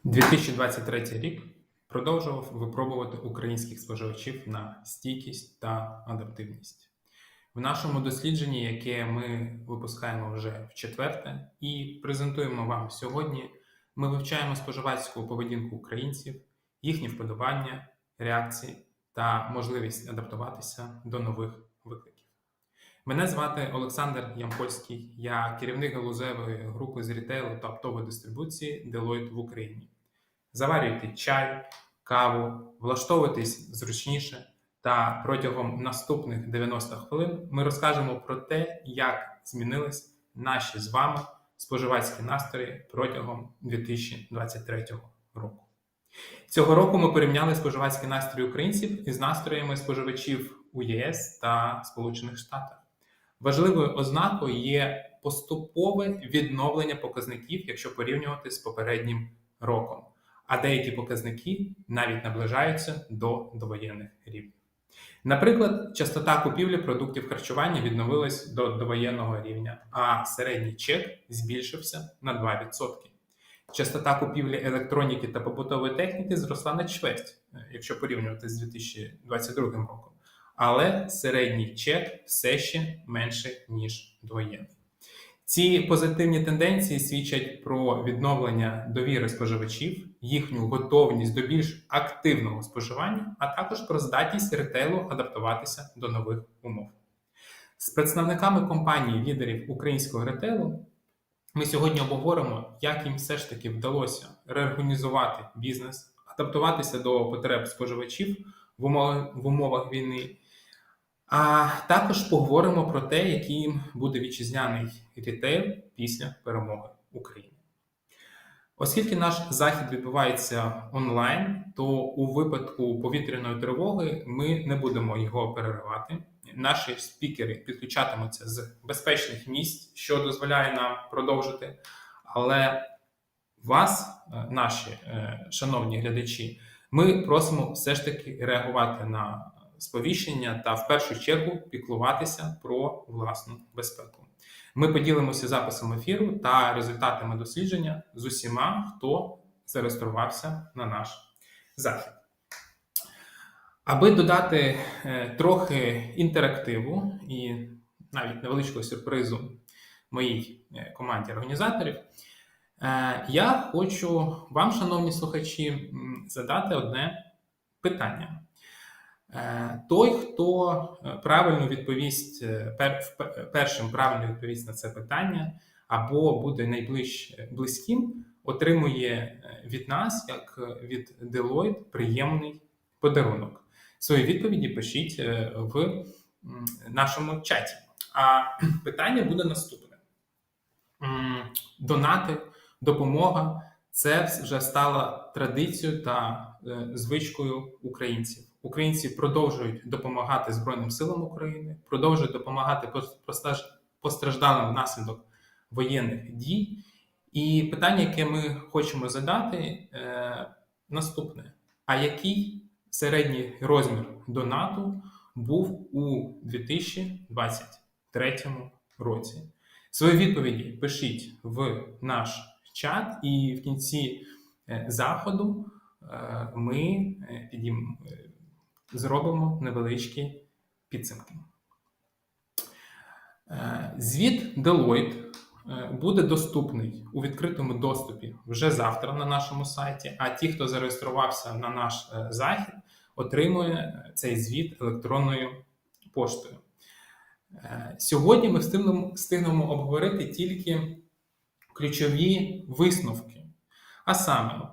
2023 рік продовжував випробувати українських споживачів на стійкість та адаптивність. В нашому дослідженні, яке ми випускаємо вже вчетверте і презентуємо вам сьогодні, ми вивчаємо споживацьку поведінку українців, їхні вподобання, реакції та можливість адаптуватися до нових викликів. Мене звати Олександр Ямпольський, я керівник галузевої групи з рітейлу та оптової дистрибуції Deloitte в Україні. Заварюйте чай, каву, влаштовуйтесь зручніше, та протягом наступних 90 хвилин ми розкажемо про те, як змінились наші з вами споживацькі настрої протягом 2023 року. Цього року ми порівняли споживацькі настрої українців із настроями споживачів у ЄС та Сполучених Штатах. Важливою ознакою є поступове відновлення показників, якщо порівнювати з попереднім роком, а деякі показники навіть наближаються до довоєнних рівнів. Наприклад, частота купівлі продуктів харчування відновилась до довоєнного рівня, а середній чек збільшився на 2%. Частота купівлі електроніки та побутової техніки зросла на чверть, якщо порівнювати з 2022 роком. Але середній чек все ще менше, ніж довоєнний. Ці позитивні тенденції свідчать про відновлення довіри споживачів, їхню готовність до більш активного споживання, а також про здатність ретейлу адаптуватися до нових умов. З представниками компаній-лідерів українського ретейлу ми сьогодні обговоримо, як їм все ж таки вдалося реорганізувати бізнес, адаптуватися до потреб споживачів в умовах війни, а також поговоримо про те, яким буде вітчизняний рітейл після перемоги України. Оскільки наш захід відбувається онлайн, то у випадку повітряної тривоги ми не будемо його переривати. Наші спікери підключатимуться з безпечних місць, що дозволяє нам продовжити. Але вас, наші шановні глядачі, ми просимо все ж таки реагувати на сповіщення та в першу чергу піклуватися про власну безпеку. Ми поділимося записом ефіру та результатами дослідження з усіма, хто зареєструвався на наш захід. Аби додати трохи інтерактиву і навіть невеличкого сюрпризу моїй команді організаторів, я хочу вам, шановні слухачі, задати одне питання. Той, хто правильно відповість, першим правильно відповість на це питання, або буде близьким, отримує від нас, як від Deloitte, приємний подарунок. Свої відповіді пишіть в нашому чаті. А питання буде наступне. Донати, допомога – це вже стало традицією та звичкою українців. Українці продовжують допомагати Збройним силам України, продовжують допомагати постраждалим внаслідок воєнних дій. І питання, яке ми хочемо задати, наступне. А який середній розмір донату був у 2023 році? Свої відповіді пишіть в наш чат, і в кінці заходу ми зробимо невеличкі підсумки. Звіт Deloitte буде доступний у відкритому доступі вже завтра на нашому сайті, а ті, хто зареєструвався на наш захід, отримує цей звіт електронною поштою. Сьогодні ми встигнемо обговорити тільки ключові висновки, а саме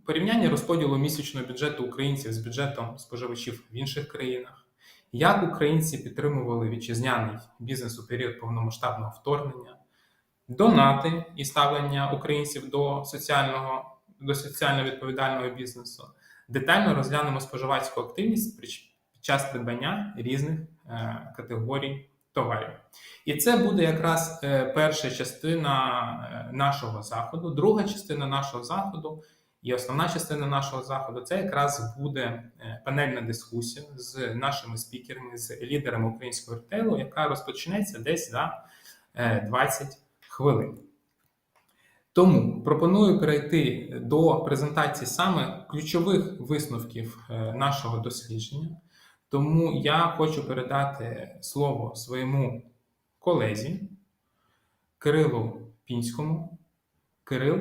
порівняння розподілу місячного бюджету українців з бюджетом споживачів в інших країнах, як українці підтримували вітчизняний бізнес у період повномасштабного вторгнення, донати і ставлення українців до соціально відповідального бізнесу. Детально розглянемо споживацьку активність під час придбання різних категорій товарів. І це буде якраз перша частина нашого заходу. Друга частина нашого заходу і основна частина нашого заходу – це якраз буде панельна дискусія з нашими спікерами, з лідерами українського ритейлу, яка розпочнеться десь за 20 хвилин. Тому пропоную перейти до презентації саме ключових висновків нашого дослідження. Тому я хочу передати слово своєму колезі Кирилу Пінському. Кирил,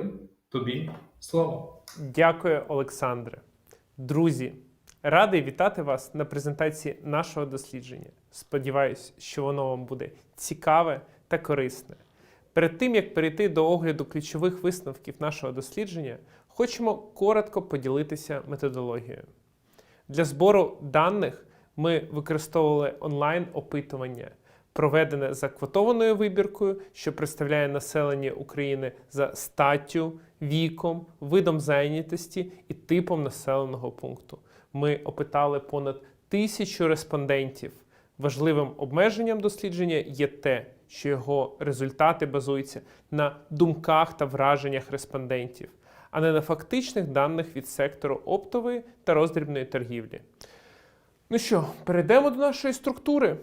тобі слово. Дякую, Олександре. Друзі, радий вітати вас на презентації нашого дослідження. Сподіваюсь, що воно вам буде цікаве та корисне. Перед тим, як перейти до огляду ключових висновків нашого дослідження, хочемо коротко поділитися методологією. Для збору даних ми використовували онлайн-опитування, проведене за квотованою вибіркою, що представляє населення України за статтю, віком, видом зайнятості і типом населеного пункту. Ми опитали понад 1000 респондентів. Важливим обмеженням дослідження є те, що його результати базуються на думках та враженнях респондентів, а не на фактичних даних від сектору оптової та роздрібної торгівлі. Ну що, перейдемо до нашої структури.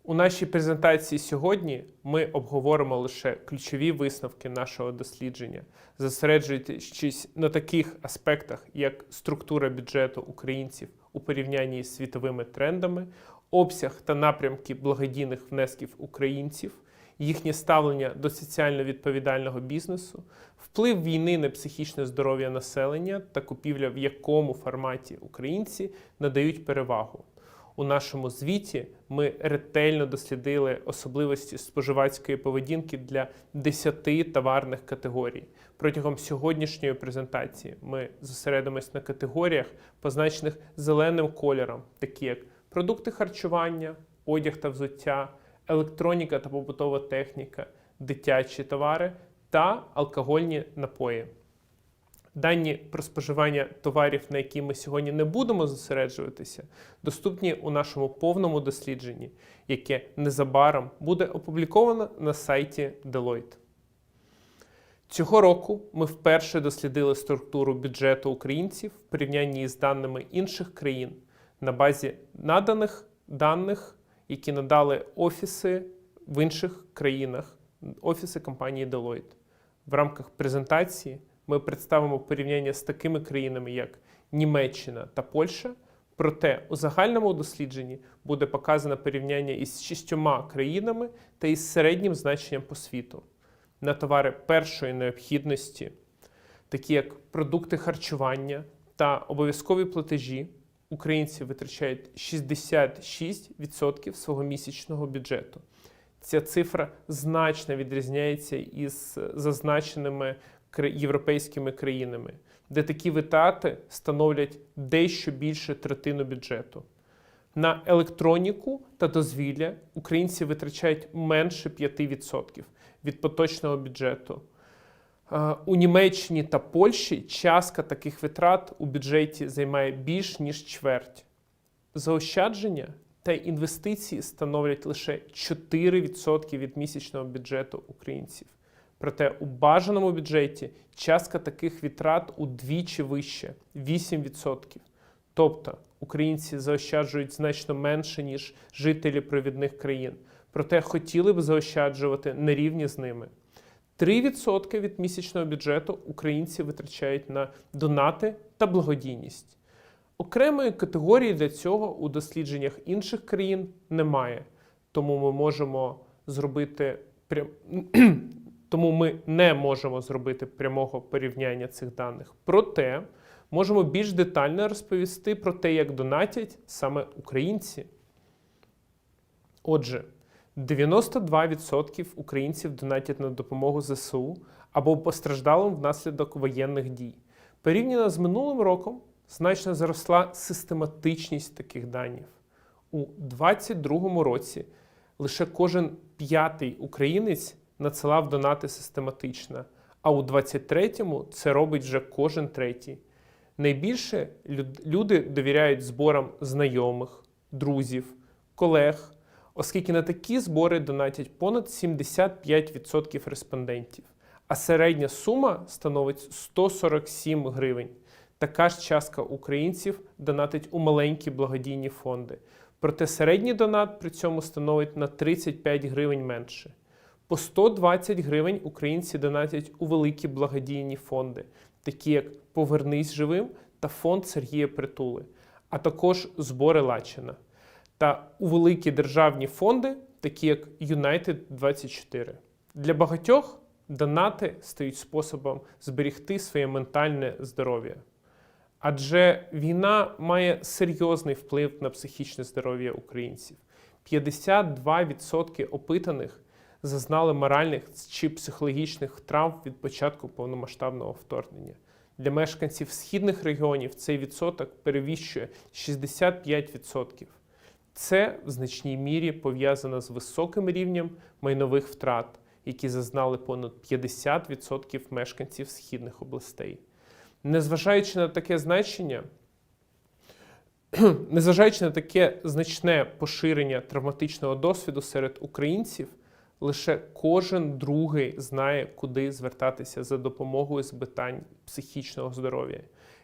У нашій презентації сьогодні ми обговоримо лише ключові висновки нашого дослідження, зосереджуючись на таких аспектах, як структура бюджету українців у порівнянні з світовими трендами, обсяг та напрямки благодійних внесків українців, їхнє ставлення до соціально відповідального бізнесу, вплив війни на психічне здоров'я населення та купівля, в якому форматі українці надають перевагу. У нашому звіті ми ретельно дослідили особливості споживацької поведінки для 10 товарних категорій. Протягом сьогоднішньої презентації ми зосередимось на категоріях, позначених зеленим кольором, такі як продукти харчування, одяг та взуття, електроніка та побутова техніка, дитячі товари та алкогольні напої. Дані про споживання товарів, на які ми сьогодні не будемо зосереджуватися, доступні у нашому повному дослідженні, яке незабаром буде опубліковано на сайті Deloitte. Цього року ми вперше дослідили структуру бюджету українців в порівнянні з даними інших країн на базі наданих даних, які надали офіси в інших країнах, офіси компанії Deloitte. В рамках презентації ми представимо порівняння з такими країнами, як Німеччина та Польща, проте у загальному дослідженні буде показано порівняння із 6 країнами та із середнім значенням по світу. На товари першої необхідності, такі як продукти харчування та обов'язкові платежі, українці витрачають 66% свого місячного бюджету. Ця цифра значно відрізняється із зазначеними європейськими країнами, де такі витрати становлять дещо більше третину бюджету. На електроніку та дозвілля українці витрачають менше 5% від поточного бюджету. У Німеччині та Польщі частка таких витрат у бюджеті займає більш ніж чверть. Заощадження та інвестиції становлять лише 4% від місячного бюджету українців. Проте у бажаному бюджеті частка таких витрат удвічі вища – 8%. Тобто українці заощаджують значно менше, ніж жителі провідних країн. Проте хотіли б заощаджувати на рівні з ними. 3% від місячного бюджету українці витрачають на донати та благодійність. Окремої категорії для цього у дослідженнях інших країн немає. Тому ми не можемо зробити прямого порівняння цих даних. Проте можемо більш детально розповісти про те, як донатять саме українці. Отже, 92% українців донатять на допомогу ЗСУ або постраждалим внаслідок воєнних дій. Порівняно з минулим роком значно зросла систематичність таких даних. У 2022 році лише кожен 5-й українець надсилав донати систематично, а у 2023-му це робить вже кожен 3-й. Найбільше люди довіряють зборам знайомих, друзів, колег, оскільки на такі збори донатять понад 75% респондентів, а середня сума становить 147 гривень. Така ж частка українців донатить у маленькі благодійні фонди. Проте середній донат при цьому становить на 35 гривень менше. По 120 гривень українці донатять у великі благодійні фонди, такі як «Повернись живим» та фонд Сергія Притули, а також збори Лачина. Та у великі державні фонди, такі як United24. Для багатьох донати стають способом зберегти своє ментальне здоров'я. Адже війна має серйозний вплив на психічне здоров'я українців. 52% опитаних зазнали моральних чи психологічних травм від початку повномасштабного вторгнення. Для мешканців східних регіонів цей відсоток перевищує 65%. Це в значній мірі пов'язано з високим рівнем майнових втрат, які зазнали понад 50% мешканців східних областей. Незважаючи на таке значне поширення травматичного досвіду серед українців, лише кожен другий знає, куди звертатися за допомогою з питань психічного здоров'я.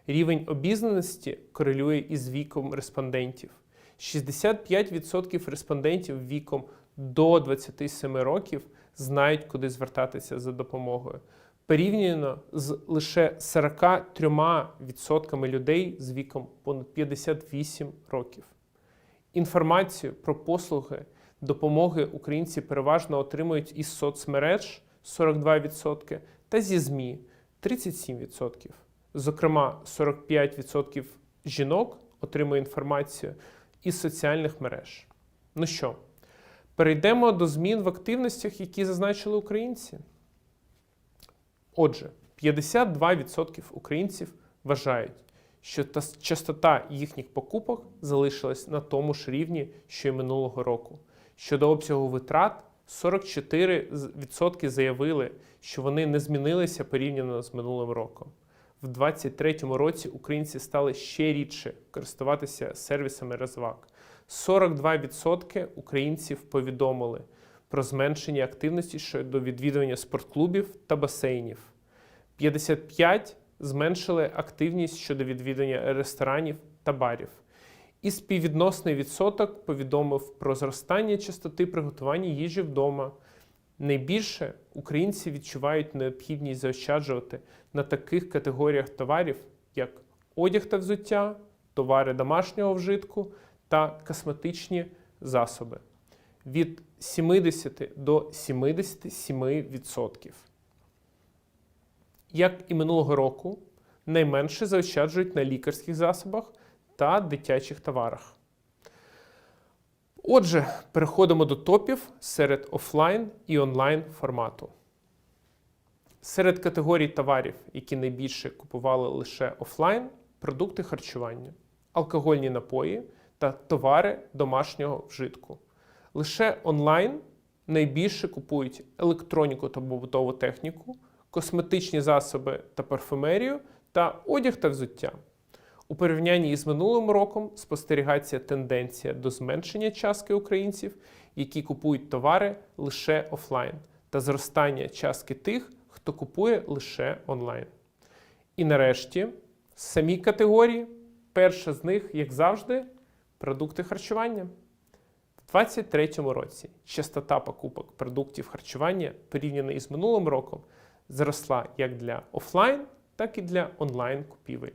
Рівень обізнаності корелює із віком респондентів. 65% респондентів віком до 27 років знають, куди звертатися за допомогою. Порівняно з лише 43% людей з віком понад 58 років. Інформацію про послуги допомоги українці переважно отримують із соцмереж 42% та зі ЗМІ 37%. Зокрема, 45% жінок отримує інформацію із соціальних мереж. Ну що, перейдемо до змін в активностях, які зазначили українці. Отже, 52% українців вважають, що частота їхніх покупок залишилась на тому ж рівні, що й минулого року. Щодо обсягу витрат, 44% заявили, що вони не змінилися порівняно з минулим роком. В 2023 році українці стали ще рідше користуватися сервісами розваг. 42% українців повідомили про зменшення активності щодо відвідування спортклубів та басейнів. 55% зменшили активність щодо відвідування ресторанів та барів. І співвідносний відсоток повідомив про зростання частоти приготування їжі вдома. Найбільше українці відчувають необхідність заощаджувати на таких категоріях товарів, як одяг та взуття, товари домашнього вжитку та косметичні засоби. Від 70 до 77%. Як і минулого року, найменше заощаджують на лікарських засобах та дитячих товарах. Отже, переходимо до топів серед офлайн і онлайн формату. Серед категорій товарів, які найбільше купували лише офлайн, продукти харчування, алкогольні напої та товари домашнього вжитку. Лише онлайн найбільше купують електроніку та побутову техніку, косметичні засоби та парфумерію та одяг та взуття. У порівнянні із минулим роком спостерігається тенденція до зменшення частки українців, які купують товари лише офлайн, та зростання частки тих, хто купує лише онлайн. І нарешті, самі категорії. Перша з них, як завжди, продукти харчування. В 2023 році частота покупок продуктів харчування порівняно із минулим роком зросла як для офлайн, так і для онлайн купівель.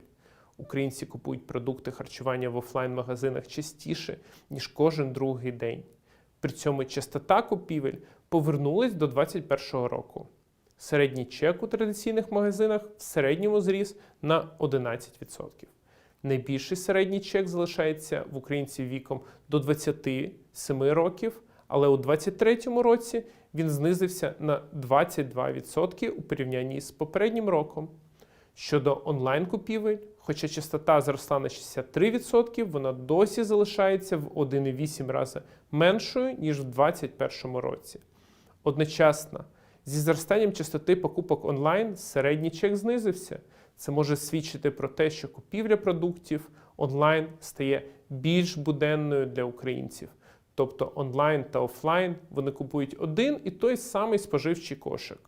Українці купують продукти харчування в офлайн-магазинах частіше, ніж кожен другий день. При цьому частота купівель повернулась до 2021 року. Середній чек у традиційних магазинах в середньому зріс на 11%. Найбільший середній чек залишається в українців віком до 27 років, але у 2023 році він знизився на 22% у порівнянні з попереднім роком. Щодо онлайн-купівель, хоча частота зросла на 63%, вона досі залишається в 1,8 рази меншою, ніж в 2021 році. Одночасно, зі зростанням частоти покупок онлайн середній чек знизився. Це може свідчити про те, що купівля продуктів онлайн стає більш буденною для українців. Тобто онлайн та офлайн вони купують один і той самий споживчий кошик.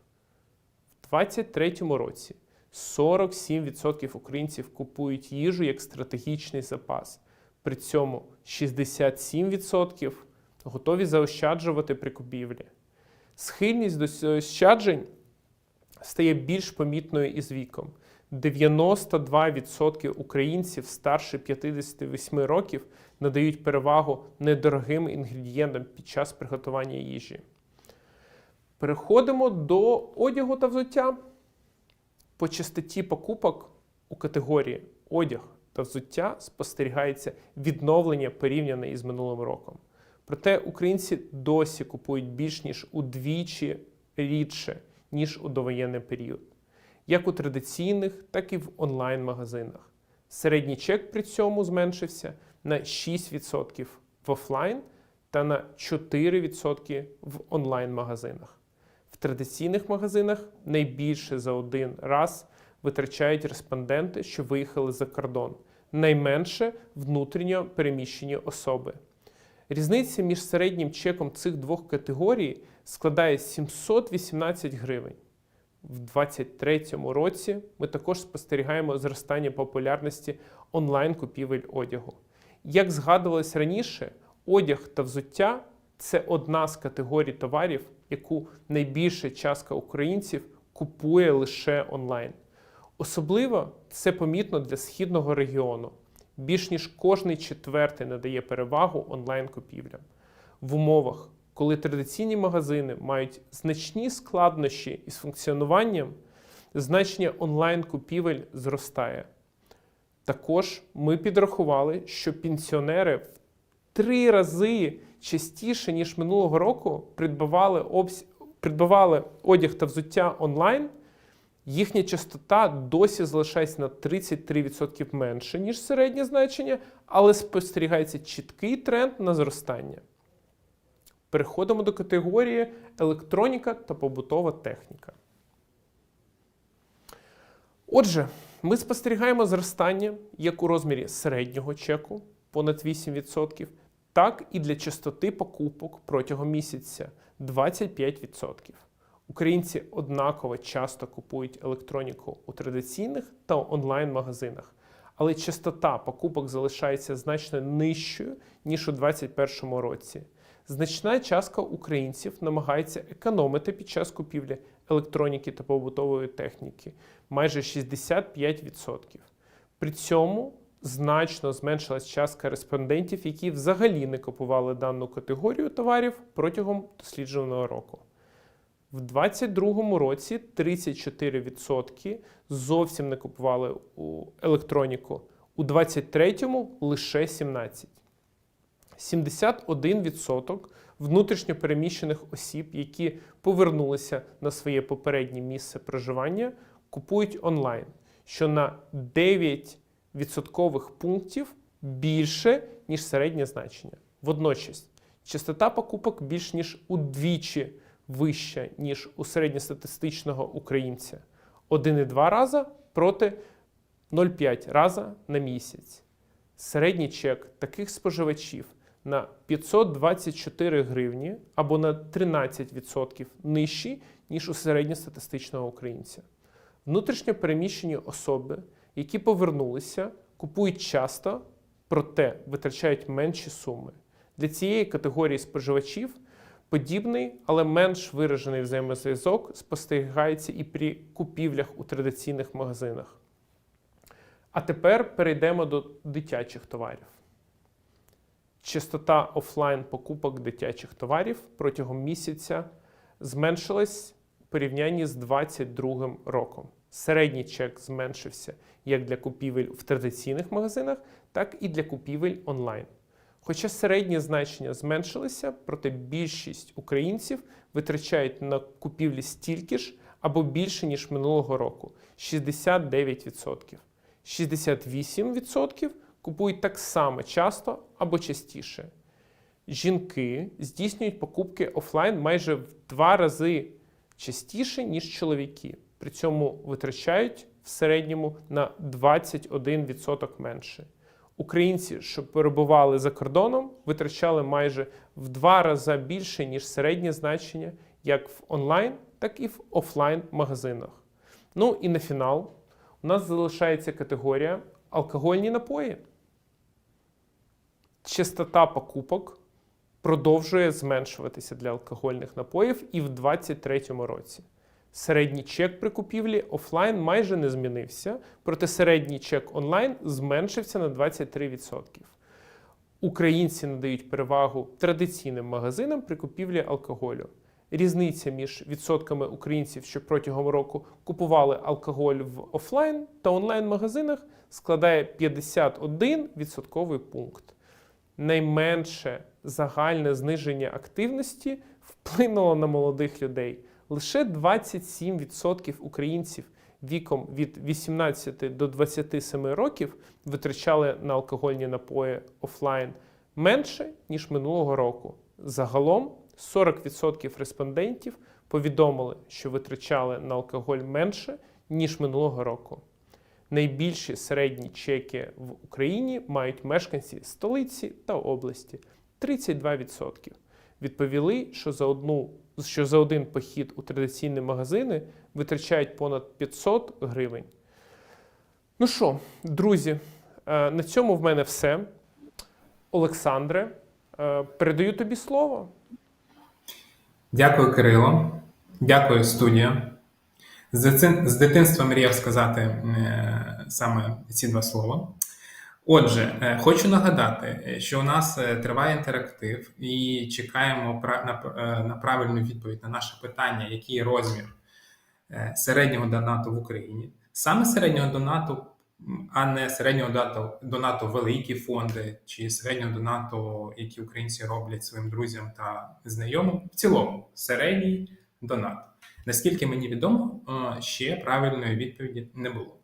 В 2023 році 47% українців купують їжу як стратегічний запас. При цьому 67% готові заощаджувати при купівлі. Схильність до заощаджень стає більш помітною із віком. 92% українців старше 58 років надають перевагу недорогим інгредієнтам під час приготування їжі. Переходимо до одягу та взуття. По частоті покупок у категорії одяг та взуття спостерігається відновлення порівняно із минулим роком. Проте українці досі купують більш ніж удвічі рідше, ніж у довоєнний період. Як у традиційних, так і в онлайн-магазинах. Середній чек при цьому зменшився на 6% в офлайн та на 4% в онлайн-магазинах. В традиційних магазинах найбільше за один раз витрачають респонденти, що виїхали за кордон, найменше внутрішньо переміщені особи. Різниця між середнім чеком цих двох категорій складає 718 гривень. В 2023 році ми також спостерігаємо зростання популярності онлайн-купівель одягу. Як згадувалось раніше, одяг та взуття – це одна з категорій товарів, яку найбільша частка українців купує лише онлайн. Особливо це помітно для східного регіону. Більш ніж кожний четвертий надає перевагу онлайн-купівлям. В умовах, коли традиційні магазини мають значні складнощі із функціонуванням, значення онлайн-купівель зростає. Також ми підрахували, що пенсіонери в 3 рази частіше, ніж минулого року, придбавали одяг та взуття онлайн. Їхня частота досі залишається на 33% менше, ніж середнє значення, але спостерігається чіткий тренд на зростання. Переходимо до категорії електроніка та побутова техніка. Отже, ми спостерігаємо зростання як у розмірі середнього чеку понад 8%, так і для частоти покупок протягом місяця 25%. Українці однаково часто купують електроніку у традиційних та онлайн-магазинах, але частота покупок залишається значно нижчою, ніж у 2021 році. Значна частка українців намагається економити під час купівлі електроніки та побутової техніки – майже 65%. При цьому значно зменшилась частка респондентів, які взагалі не купували дану категорію товарів протягом дослідженого року. В 2022 році 34% зовсім не купували електроніку, у 2023 лише 17%. 71% внутрішньо переміщених осіб, які повернулися на своє попереднє місце проживання, купують онлайн, що на 9 відсоткових пунктів більше, ніж середнє значення. Водночас, частота покупок більш ніж удвічі вища, ніж у середньостатистичного українця. 1,2 рази проти 0,5 рази на місяць. Середній чек таких споживачів на 524 гривні або на 13% нижчий, ніж у середньостатистичного українця. Внутрішньо переміщені особи, які повернулися, купують часто, проте витрачають менші суми. Для цієї категорії споживачів подібний, але менш виражений взаємозв'язок спостерігається і при купівлях у традиційних магазинах. А тепер перейдемо до дитячих товарів. Частота офлайн покупок дитячих товарів протягом місяця зменшилась у порівнянні з 2022 роком. Середній чек зменшився як для купівель в традиційних магазинах, так і для купівель онлайн. Хоча середнє значення зменшилося, проте більшість українців витрачають на купівлі стільки ж або більше, ніж минулого року – 69%. 68% купують так само часто або частіше. Жінки здійснюють покупки офлайн майже в 2 рази частіше, ніж чоловіки. При цьому витрачають в середньому на 21% менше. Українці, що перебували за кордоном, витрачали майже в 2 рази більше, ніж середнє значення, як в онлайн, так і в офлайн-магазинах. Ну і на фінал у нас залишається категорія алкогольні напої. Частота покупок продовжує зменшуватися для алкогольних напоїв і в 2023 році. Середній чек при купівлі офлайн майже не змінився, проте середній чек онлайн зменшився на 23%. Українці надають перевагу традиційним магазинам при купівлі алкоголю. Різниця між відсотками українців, що протягом року купували алкоголь в офлайн та онлайн-магазинах, складає 51 відсотковий пункт. Найменше загальне зниження активності вплинуло на молодих людей. Лише 27% українців віком від 18 до 27 років витрачали на алкогольні напої офлайн менше, ніж минулого року. Загалом 40% респондентів повідомили, що витрачали на алкоголь менше, ніж минулого року. Найбільші середні чеки в Україні мають мешканці столиці та області – 32%. Відповіли, що за один похід у традиційні магазини витрачають понад 500 гривень. Ну що, друзі, на цьому в мене все. Олександре, передаю тобі слово. Дякую, Кирило. Дякую, студія. З дитинства мріяв сказати саме ці два слова. Отже, хочу нагадати, що у нас триває інтерактив і чекаємо на правильну відповідь на наше питання, який розмір середнього донату в Україні. Саме середнього донату, а не середнього донату великі фонди чи середнього донату, які українці роблять своїм друзям та знайомим. В цілому, середній донат. Наскільки мені відомо, ще правильної відповіді не було.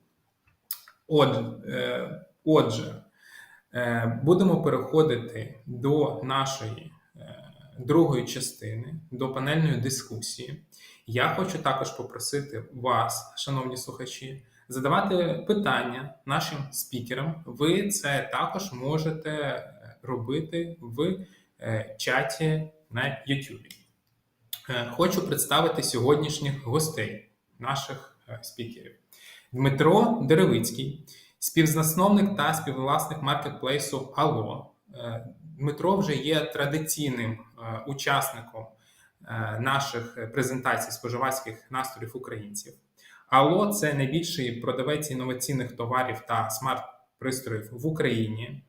Отже, будемо переходити до нашої другої частини, до панельної дискусії. Я хочу також попросити вас, шановні слухачі, задавати питання нашим спікерам. Ви це також можете робити в чаті на YouTube. Хочу представити сьогоднішніх гостей, наших спікерів. Дмитро Деревицький, співзасновник та співвласник маркетплейсу Allo. Дмитро вже є традиційним учасником наших презентацій споживацьких настроїв українців. Allo – це найбільший продавець інноваційних товарів та смарт-пристроїв в Україні.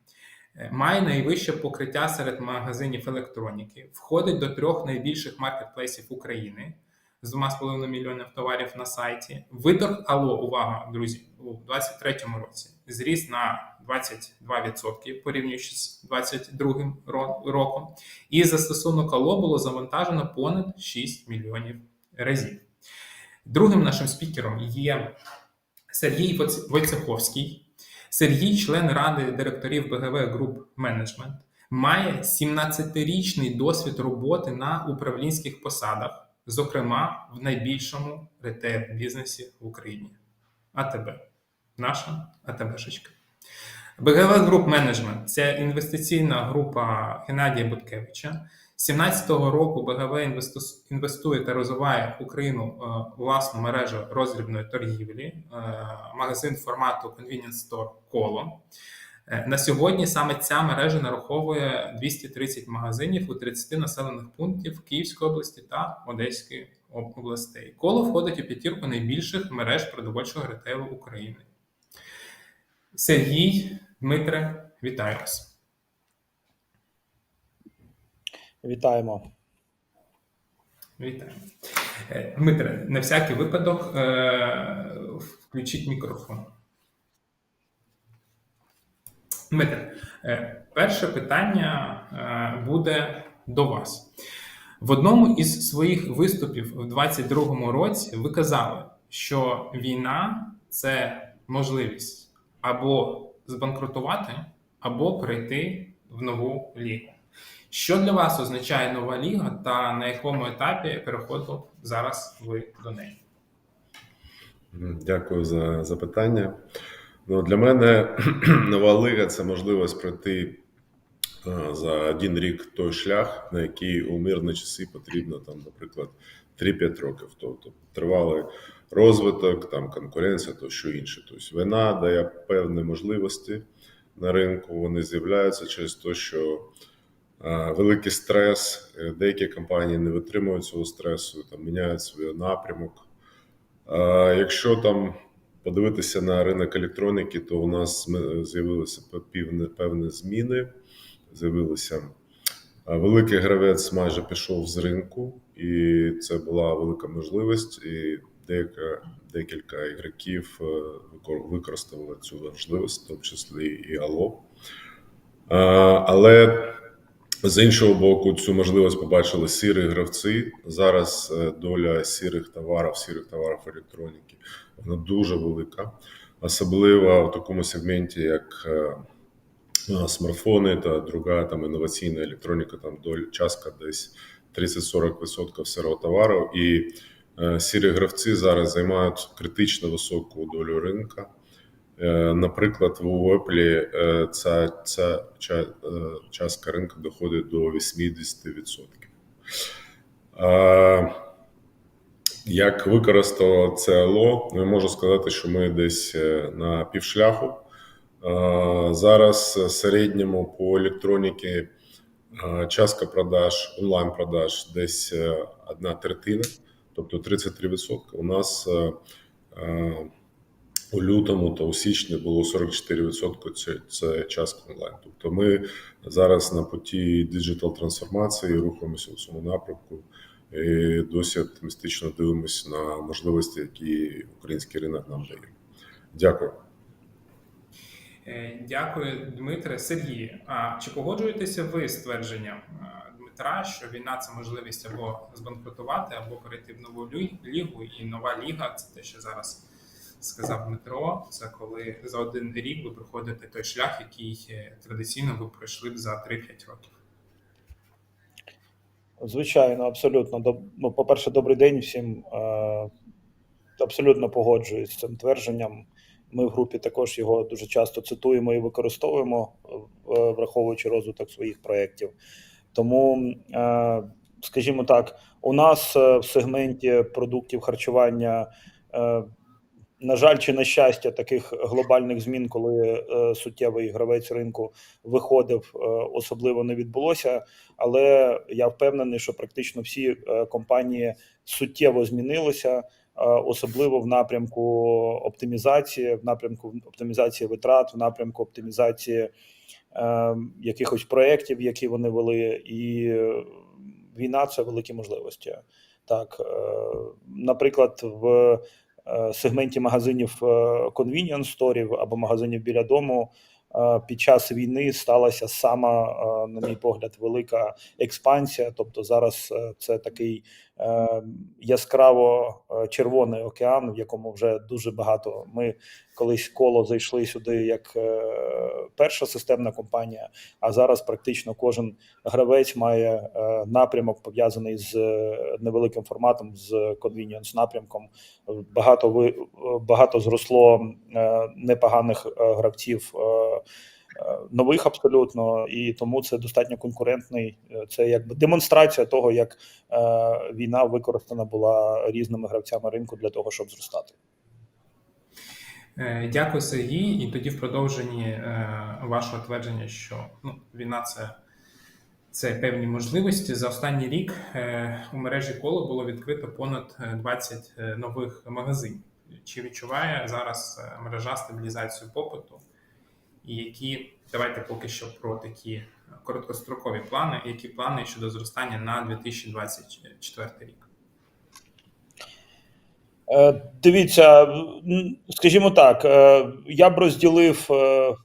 Має найвище покриття серед магазинів електроніки. Входить до 3 найбільших маркетплейсів України з 2,5 мільйонів товарів на сайті. Виторг Allo, увага, друзі, у 2023 році зріс на 22% порівнюючи з 2022 роком. І застосунок Allo було завантажено понад 6 мільйонів разів. Другим нашим спікером є Сергій Войцеховський. Сергій – член ради директорів БГВ Group Management, має 17-річний досвід роботи на управлінських посадах, зокрема в найбільшому ретейл-бізнесі в Україні – АТБ. Наша АТБшечка. БГВ Group Management – це інвестиційна група Геннадія Буткевича. З 2017 року БГВ інвестує та розвиває Україну власну мережу роздрібної торгівлі, магазин формату Convenience Store «Коло». На сьогодні саме ця мережа нараховує 230 магазинів у 30 населених пунктів Київської області та Одеської областей. «Коло» входить у 5 найбільших мереж продовольчого ретейлу України. Сергій, Дмитре, вітаю вас. Вітаємо. Вітаю. Дмитре, на всякий випадок включіть мікрофон. Дмитре, перше питання буде до вас. В одному із своїх виступів у 2022 році ви казали, що війна – це можливість або збанкрутувати, або перейти в нову лігу. Що для вас означає нова ліга та на якому етапі переходу зараз ви до неї? Дякую за запитання. Для мене нова ліга – це можливість пройти за один рік той шлях, на який у мирні часи потрібно, наприклад, 3-5 років. Тобто тривалий розвиток, конкуренція, то що інше. Тобто війна дає певні можливості на ринку, вони з'являються через те, що великий стрес. Деякі компанії не витримують цього стресу, там міняють свій напрямок. Якщо там подивитися на ринок електроніки, то у нас з'явилися певні зміни. З'явилися великий гравець майже пішов з ринку, і це була велика можливість. І декілька ігроків використали цю можливість, в тому числі і Allo. Але з іншого боку, цю можливість побачили сірі гравці. Зараз доля сірих товарів електроніки, вона дуже велика. Особливо в такому сегменті, як смартфони та друга там інноваційна електроніка, там частка десь 30-40% сирого товару. І сірі гравці зараз займають критично високу долю ринка. Наприклад, у Apple ця частка ринку доходить до 80%. Як використало це Allo, я можу сказати, що ми десь на півшляху. Зараз в середньому по електроніці частка продаж, онлайн-продаж десь 1/3, тобто 33%. У нас у лютому та у січні було 44% це частка онлайн. Тобто ми зараз на путі діджитал-трансформації рухаємося у цьому напрямку і досі оптимістично дивимося на можливості, які український ринок нам дає. Дякую. Дякую, Дмитре. Сергій, а чи погоджуєтеся ви з твердженням Дмитра, що війна – це можливість або збанкрутувати, або перейти в нову лігу, і нова ліга – це те, що зараз сказав Дмитро, це коли за один рік ви проходите той шлях, який традиційно ви пройшли б за 3-5 років? Звичайно, абсолютно. По-перше, добрий день всім. Абсолютно погоджуюсь з цим твердженням. Ми в групі також його дуже часто цитуємо і використовуємо, враховуючи розвиток своїх проєктів. Тому, скажімо так, у нас в сегменті продуктів харчування, на жаль, чи на щастя, таких глобальних змін, коли суттєвий гравець ринку виходив, особливо не відбулося. Але я впевнений, що практично всі компанії суттєво змінилися, особливо в напрямку оптимізації, витрат, в напрямку оптимізації якихось проєктів, які вони вели. І війна – це великі можливості. Так, наприклад, в сегменті магазинів convenience store або магазинів біля дому під час війни сталася сама, на мій погляд, велика експансія. Тобто зараз це такий яскраво червоний океан, в якому вже дуже багато. Ми колись Коло зайшли сюди як перша системна компанія, а зараз практично кожен гравець має напрямок, пов'язаний з невеликим форматом, з convenience напрямком. Багато зросло непоганих гравців, нових абсолютно, і тому це достатньо конкурентний. Це якби демонстрація того, як війна використана була різними гравцями ринку для того, щоб зростати. Дякую, Сергій. І тоді в продовженні вашого твердження, що війна – це певні можливості. За останній рік у мережі Коло було відкрито понад 20 нових магазинів. Чи відчуває зараз мережа стабілізацію попиту? І давайте поки що про такі короткострокові плани, які плани щодо зростання на 2024 рік? Дивіться, скажімо так, я б розділив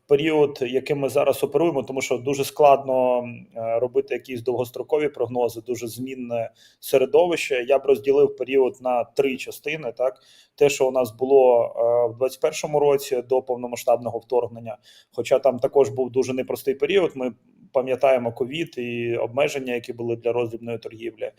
період, яким ми зараз оперуємо, тому що дуже складно робити якісь довгострокові прогнози, дуже змінне середовище. Я б розділив період на 3 частини. Так, те, що у нас було в 2021 році до повномасштабного вторгнення, хоча там також був дуже непростий період. Ми пам'ятаємо ковід і обмеження, які були для роздрібної торгівлі.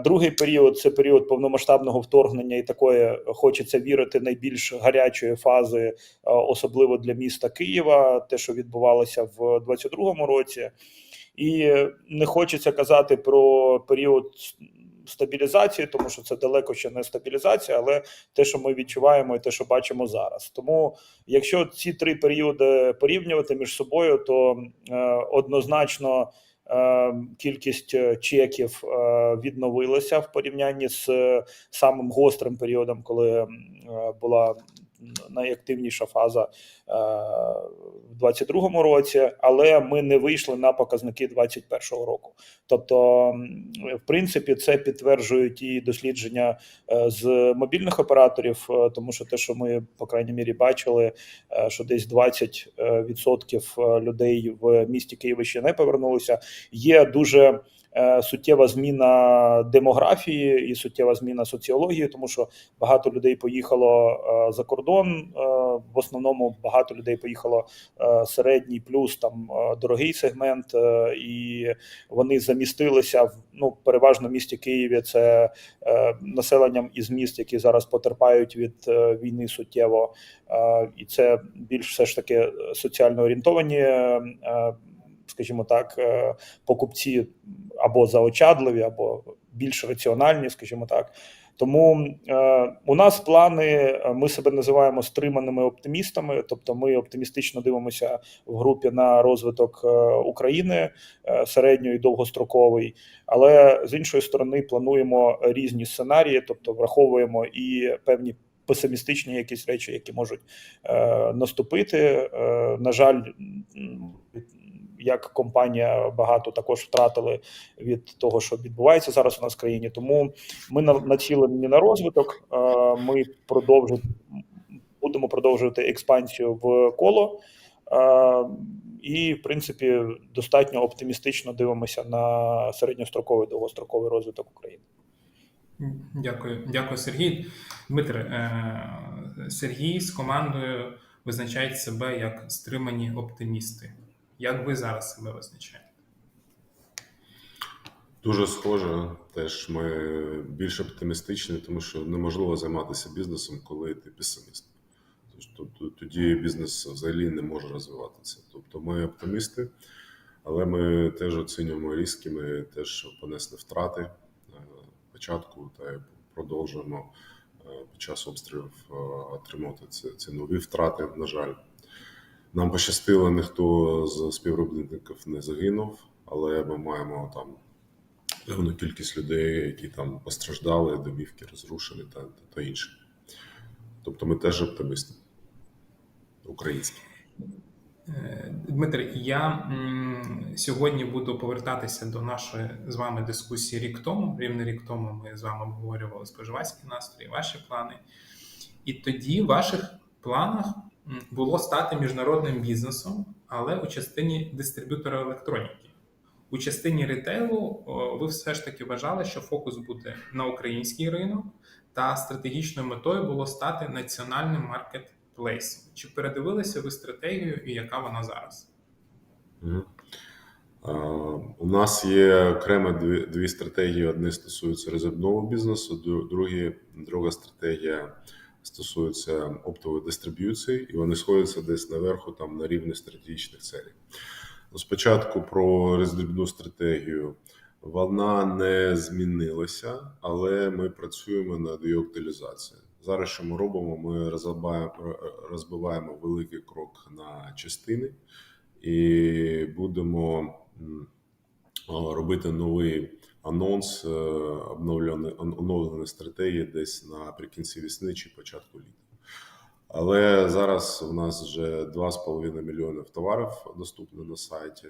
Другий період – це період повномасштабного вторгнення і такої, хочеться вірити, найбільш гарячої фази, особливо для міста Києва, те, що відбувалося в 2022 році. І не хочеться казати про період стабілізації, тому що це далеко ще не стабілізація, але те, що ми відчуваємо і те, що бачимо зараз. Тому, якщо ці 3 періоди порівнювати між собою, то однозначно кількість чеків відновилася в порівнянні з самим гострим періодом, коли була найактивніша фаза в 2022 році, але ми не вийшли на показники 2021 року. Тобто, в принципі, це підтверджують і дослідження з мобільних операторів, тому що те, що ми, по крайній мірі, бачили, що десь 20% людей в місті Києві ще не повернулися. Є дуже суттєва зміна демографії і суттєва зміна соціології, тому що багато людей поїхало за кордон, в основному багато людей поїхало середній плюс там дорогий сегмент, і вони замістилися переважно в місті Києві. Це населенням із міст, які зараз потерпають від війни суттєво, і це більш все ж таки соціально орієнтовані, скажімо так, покупці або заощадливі, або більш раціональні, скажімо так. Тому у нас плани, ми себе називаємо стриманими оптимістами, тобто ми оптимістично дивимося в групі на розвиток України, середньо- і довгостроковий, але з іншої сторони плануємо різні сценарії, тобто враховуємо і певні песимістичні якісь речі, які можуть наступити. На жаль, як компанія багато також втратили від того, що відбувається зараз у нас в країні. Тому ми націлені на розвиток. Ми будемо продовжувати експансію в коло. І, в принципі, достатньо оптимістично дивимося на середньостроковий, довгостроковий розвиток України. Дякую, Сергій. Дмитре, Сергій з командою визначають себе як стримані оптимісти. Як ви зараз себе визначаєте? Дуже схоже. Теж ми більш оптимістичні, тому що неможливо займатися бізнесом, коли ти песиміст. Тобто тоді бізнес взагалі не може розвиватися. Тобто ми оптимісти, але ми теж оцінюємо ризики, ми теж понесли втрати початку та продовжуємо під час обстрілів отримувати ці нові втрати, на жаль. Нам пощастило, ніхто з співробітників не загинув, але ми маємо там певну кількість людей, які там постраждали, домівки розрушені та інше. Тобто ми теж оптимісти українські. Дмитре, я сьогодні буду повертатися до нашої з вами дискусії рівно рік тому ми з вами обговорювали споживацькі настрої, ваші плани. І тоді в ваших планах було стати міжнародним бізнесом, але у частині дистриб'ютора електроніки. У частині ретейлу ви все ж таки вважали, що фокус буде на український ринок, та стратегічною метою було стати національним маркетплейсом. Чи передивилися ви стратегію і яка вона зараз? У нас є окремо дві стратегії. Одні стосуються роздрібного бізнесу, друга стратегія стосується оптової дистриб'юції, і вони сходяться десь наверху там на рівні стратегічних цілей. Спочатку про роздрібну стратегію. Вона не змінилася, але ми працюємо над її оптимізацією. Зараз що ми робимо? Ми розбиваємо великий крок на частини і будемо робити новий анонс оновленої стратегії десь наприкінці весни чи початку літа. Але зараз у нас вже 2,5 мільйони товарів доступно на сайті,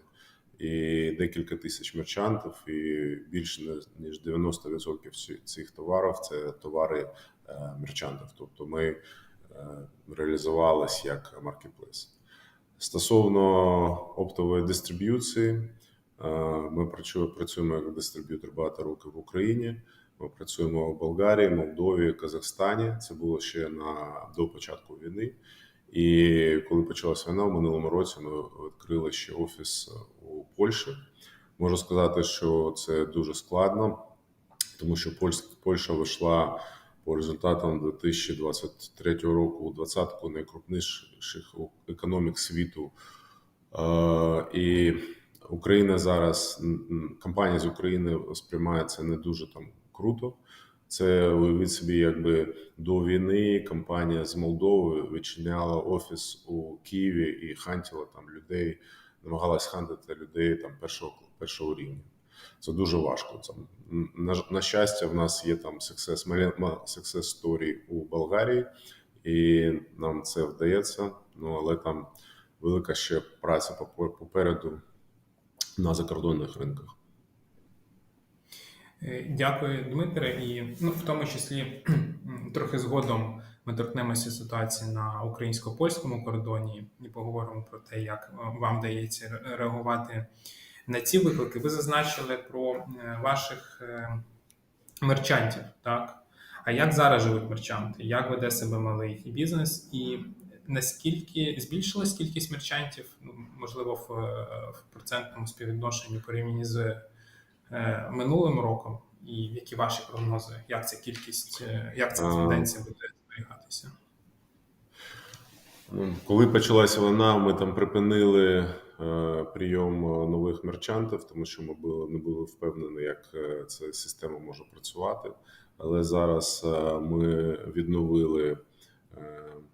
і декілька тисяч мерчантів, і більше ніж 90% цих товарів – це товари мерчантів. Тобто ми реалізувалися як маркетплейс. Стосовно оптової дистриб'юції, ми працюємо як дистриб'ютор багато років в Україні. Ми працюємо в Болгарії, Молдові, Казахстані. Це було ще до початку війни. І коли почалася війна, в минулому році ми відкрили ще офіс у Польщі. Можу сказати, що це дуже складно, тому що Польща вийшла по результатам 2023 року у 20-ку найкрупніших економік світу. І Україна зараз, компанія з України сприймає це не дуже там круто. Це, уявіть собі, якби до війни компанія з Молдови відчиняла офіс у Києві і хантила там людей намагалась хантити людей там першого рівня. Це дуже важко. На щастя, в нас є там success story у Болгарії, і нам це вдається, але там велика ще праця попереду на закордонних ринках. Дякую, Дмитре. І в тому числі трохи згодом ми торкнемося ситуації на українсько-польському кордоні і поговоримо про те, як вам вдається реагувати на ці виклики. Ви зазначили про ваших мерчантів, так? А як зараз живуть мерчанти? Як веде себе малий бізнес? І наскільки збільшилась кількість мерчантів, можливо, в процентному співвідношенні порівняно з минулим роком? І які ваші прогнози? Як ця кількість, як ця тенденція буде зберігатися? Коли почалася війна, ми там припинили прийом нових мерчантів, тому що ми не були впевнені, як ця система може працювати. Але зараз ми відновили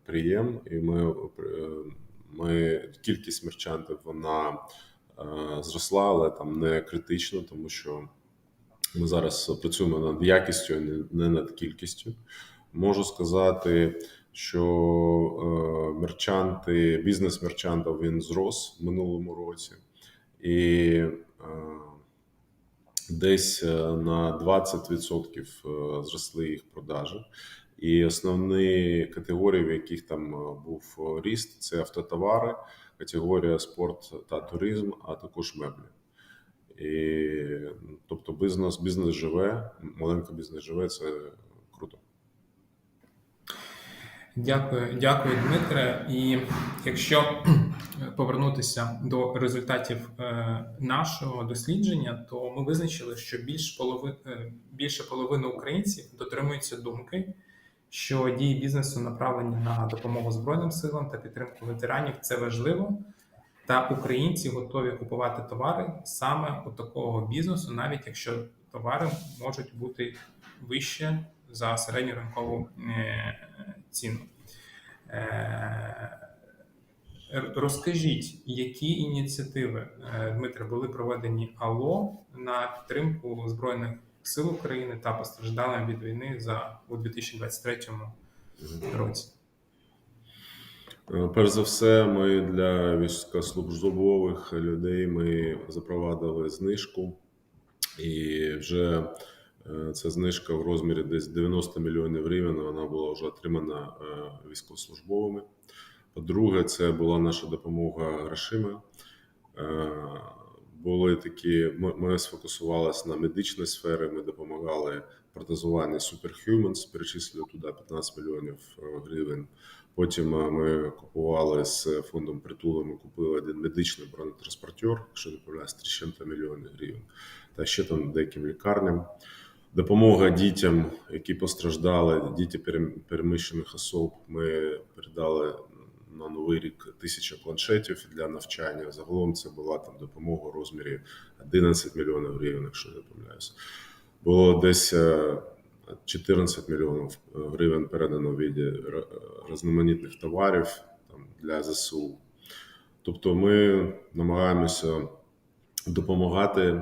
прийом, і кількість мерчантів вона зросла, але там не критично, тому що ми зараз працюємо над якістю, а не над кількістю. Можу сказати, що бізнес мерчантів він зрос в минулому році, і десь на 20% зросли їх продажі. І основні категорії, в яких там був ріст, це автотовари, категорія спорт та туризм, а також меблі. І, тобто бізнес живе, маленький бізнес живе, це круто. Дякую, Дмитре. І якщо повернутися до результатів нашого дослідження, то ми визначили, що більше половини українців дотримуються думки, що дії бізнесу направлені на допомогу Збройним силам та підтримку ветеранів – це важливо, та українці готові купувати товари саме у такого бізнесу, навіть якщо товари можуть бути вище за середньоринкову ціну. Розкажіть, які ініціативи, Дмитре, були проведені АЛО на підтримку Збройних сил України та постраждалим від війни у 2023 році? Перш за все, ми для військовослужбових людей ми запровадили знижку, і вже ця знижка в розмірі десь 90 мільйонів гривень, вона була вже отримана військовослужбовими. По-друге, це була наша допомога грошима. Ми сфокусувалися на медичній сфері, ми допомагали протезуванню Superhumans, перечислили туди 15 мільйонів гривень. Потім ми купували з фондом «Притулу», ми купили один медичний бронетранспортер, якщо не помиляюсь, 300 мільйонів гривень. Та ще там деяким лікарням. Допомога дітям, які постраждали, діти переміщених осіб, ми передали на Новий рік 1000 планшетів для навчання. Загалом це була там допомога у розмірі 11 мільйонів гривень, якщо не помиляюсь. Було десь 14 мільйонів гривень передано в виді різноманітних товарів там, для ЗСУ. Тобто ми намагаємося допомагати,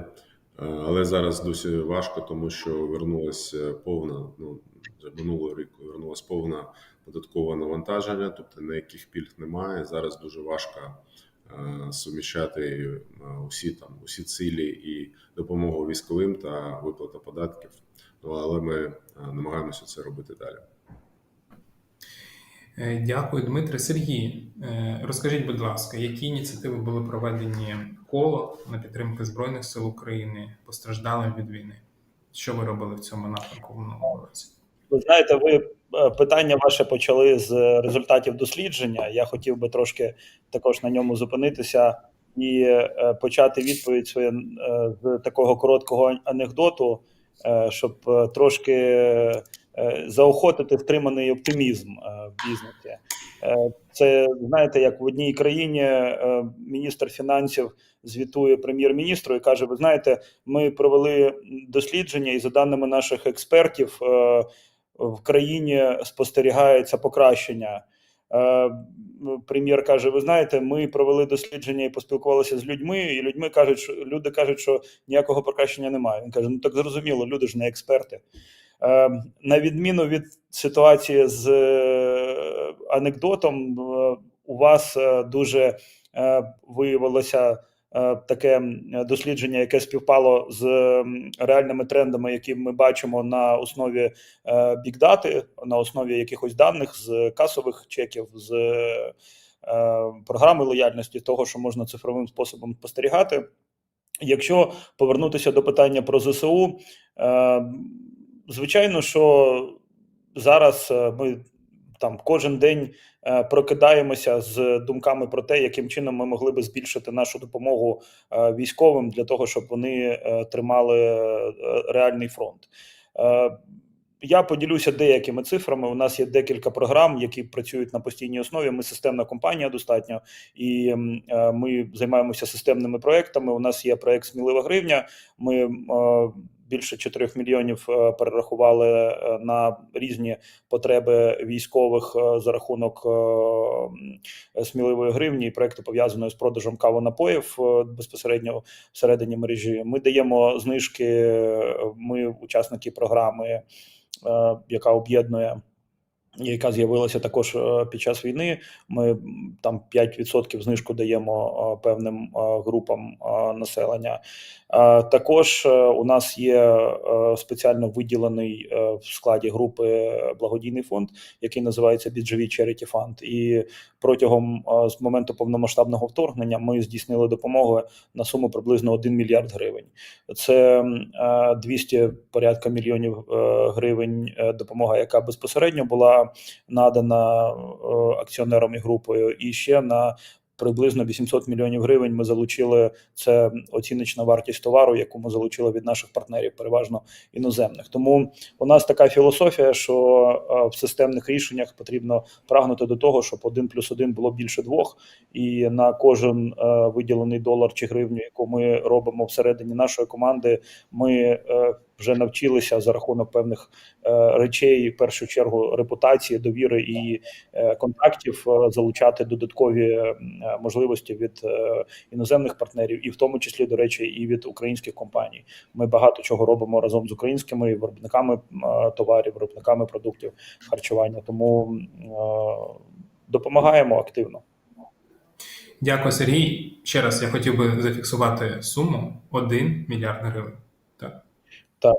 але зараз досі важко, тому що вернулася повна, минулого року вернулася повна податкове навантаження, тобто ніяких пільг немає. Зараз дуже важко суміщати усі цілі і допомогу військовим та виплата податків. Але ми намагаємося це робити далі. Дякую, Дмитре. Сергій, розкажіть, будь ласка, які ініціативи були проведені коло на підтримку Збройних сил України постраждалим від війни? Що ви робили в цьому напрямку в минулому році? Ви знаєте, ви питання ваше почали з результатів дослідження. Я хотів би трошки також на ньому зупинитися і почати відповідь свою з такого короткого анекдоту, щоб трошки заохотити втриманий оптимізм в бізнесі. Це, знаєте, як в одній країні міністр фінансів звітує прем'єр-міністру і каже, ви знаєте, ми провели дослідження і за даними наших експертів в країні спостерігається покращення прем'єр каже: ви знаєте, ми провели дослідження і поспілкувалися з людьми, і люди кажуть, що ніякого покращення немає. Він каже: ну так зрозуміло, люди ж не експерти. На відміну від ситуації з анекдотом, у вас дуже виявилося таке дослідження, яке співпало з реальними трендами, які ми бачимо на основі бікдати, на основі якихось даних з касових чеків, з програми лояльності, того, що можна цифровим способом спостерігати. Якщо повернутися до питання про ЗСУ, звичайно, що зараз ми там кожен день прокидаємося з думками про те, яким чином ми могли би збільшити нашу допомогу військовим для того, щоб вони тримали реальний фронт. Я поділюся деякими цифрами. У нас є декілька програм, які працюють на постійній основі. Ми системна компанія достатньо, і ми займаємося системними проектами. У нас є проект «Смілива гривня». Ми більше 4 мільйонів перерахували на різні потреби військових за рахунок сміливої гривні і проекту, пов'язаного з продажем кавонапоїв безпосередньо всередині мережі. Ми даємо знижки, ми учасники програми, яка об'єднує, яка з'явилася також під час війни. Ми там 5% знижку даємо певним групам населення. Також у нас є спеціально виділений в складі групи благодійний фонд, який називається BGV Charity Fund. І протягом з моменту повномасштабного вторгнення ми здійснили допомогу на суму приблизно 1 мільярд гривень. Це 200 порядка мільйонів гривень допомога, яка безпосередньо була надана акціонерам і групою, і ще на приблизно 800 мільйонів гривень ми залучили, це оціночна вартість товару, яку ми залучили від наших партнерів, переважно іноземних. Тому у нас така філософія, що в системних рішеннях потрібно прагнути до того, щоб 1+1 було більше 2, і на кожен виділений долар чи гривню, яку ми робимо всередині нашої команди, ми вже навчилися за рахунок певних речей, в першу чергу репутації, довіри і контактів, залучати додаткові можливості від іноземних партнерів, і в тому числі, до речі, і від українських компаній. Ми багато чого робимо разом з українськими виробниками товарів, виробниками продуктів харчування, тому допомагаємо активно. Дякую, Сергій. Ще раз я хотів би зафіксувати суму 1 мільярд гривень. Так. Так.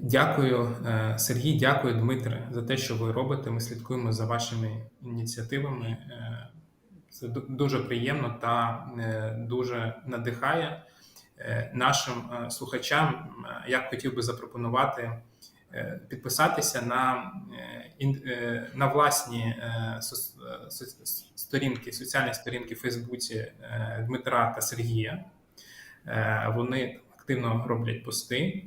Дякую, Сергій, дякую, Дмитре, за те, що ви робите. Ми слідкуємо за вашими ініціативами. Це дуже приємно та дуже надихає. Нашим слухачам я хотів би запропонувати підписатися на власні сторінки, соціальні сторінки в Фейсбуці Дмитра та Сергія. Вони активно роблять пости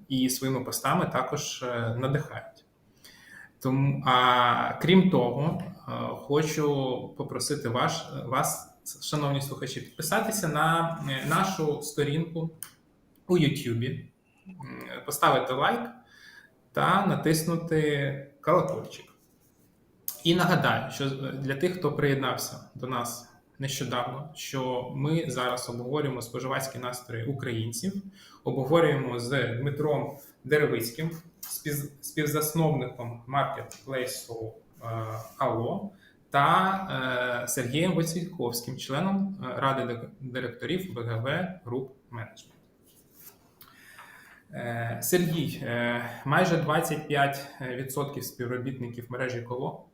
і своїми постами також надихають. Тому, крім того, хочу попросити вас, шановні слухачі, підписатися на нашу сторінку у YouTube, поставити лайк та натиснути колокольчик. І нагадаю, що для тих, хто приєднався до нас нещодавно, що ми зараз обговорюємо споживацькі настрої українців, обговорюємо з Дмитром Деревицьким, співзасновником маркетплейсу Allo, та Сергієм Войцеховським, членом Ради директорів БГВ Group Management. Сергій, майже 25% співробітників мережі